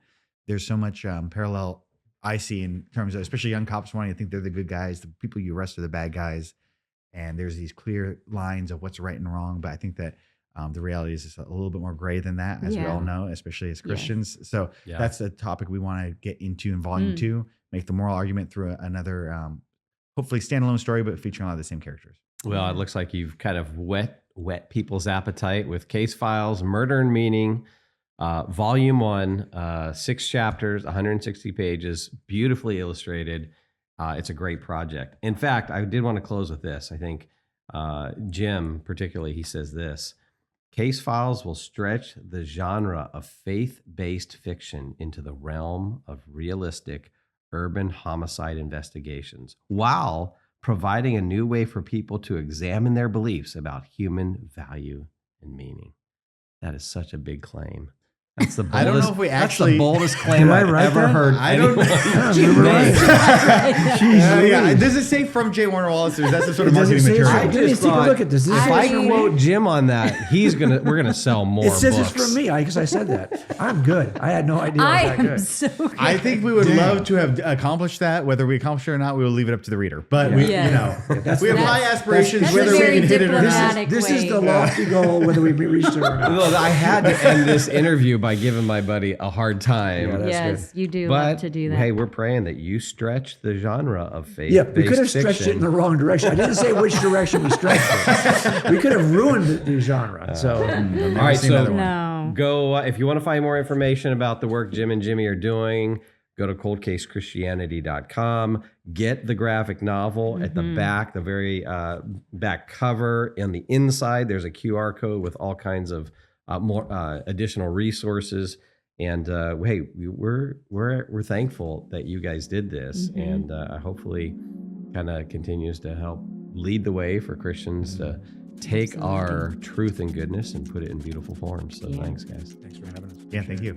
There's so much parallel I see in terms of, especially young cops wanting to think they're the good guys, the people you arrest are the bad guys, and there's these clear lines of what's right and wrong. But I think that the reality is a little bit more gray than that, as we Yeah. all know, especially as Yes. Christians. So Yeah. that's a topic we want to get into in volume 2. Make the moral argument through another, hopefully standalone story, but featuring a lot of the same characters. Well, it looks like you've kind of whet people's appetite with Case Files, Murder and Meaning, Volume 1, 6 chapters, 160 pages, beautifully illustrated. It's a great project. In fact, I did want to close with this. I think Jim, particularly, he says this: Case Files will stretch the genre of faith-based fiction into the realm of realistic urban homicide investigations, while providing a new way for people to examine their beliefs about human value and meaning. That is such a big claim. That's the boldest, I don't know if we that's actually- the boldest claim Did I I've write ever that? heard. I don't know. Yeah, anyone you're right. make. Yeah. Does it say from J. Warner Wallace, or is that some sort of Does it marketing say- material? I Give me a just secret thought, look at this. This If is- I quote Jim on that, we're gonna sell more. It says books. it's from me because I said that. I'm good. I had no idea I I was that am good. so good. I think we would Damn. love to have accomplished that. Whether we accomplish it or not, we will leave it up to the reader. But we, Yeah. you know, That's we have the- high aspirations. that's Whether a we very can hit it or not. diplomatic This is way. the lofty goal, whether we reached it or not. Well, I had to end this interview by giving my buddy a hard time. Yeah, that's Yes, you do but love to do that. hey, we're praying that you stretch the genre of faith. Yeah, we could have stretched it in the wrong direction. I didn't say which direction we stretched it. We could have ruined the genre. So, All right, seen so another one. No. go if you want to find more information about the work Jim and Jimmy are doing. Go to coldcasechristianity.com. Get the graphic novel at the back, the very back cover. On the inside, there's a QR code with all kinds of more additional resources. And hey, we're thankful that you guys did this, and hopefully, kind of continues to help lead the way for Christians to take our truth and goodness and put it in beautiful forms. So Yeah. thanks, guys. thanks for having us. Yeah, thank you.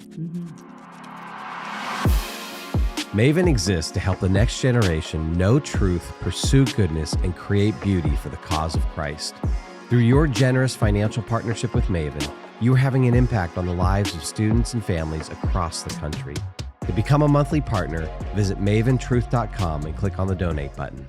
Maven exists to help the next generation know truth, pursue goodness, and create beauty for the cause of Christ. Through your generous financial partnership with Maven, you are having an impact on the lives of students and families across the country. To become a monthly partner, visit maventruth.com and click on the donate button.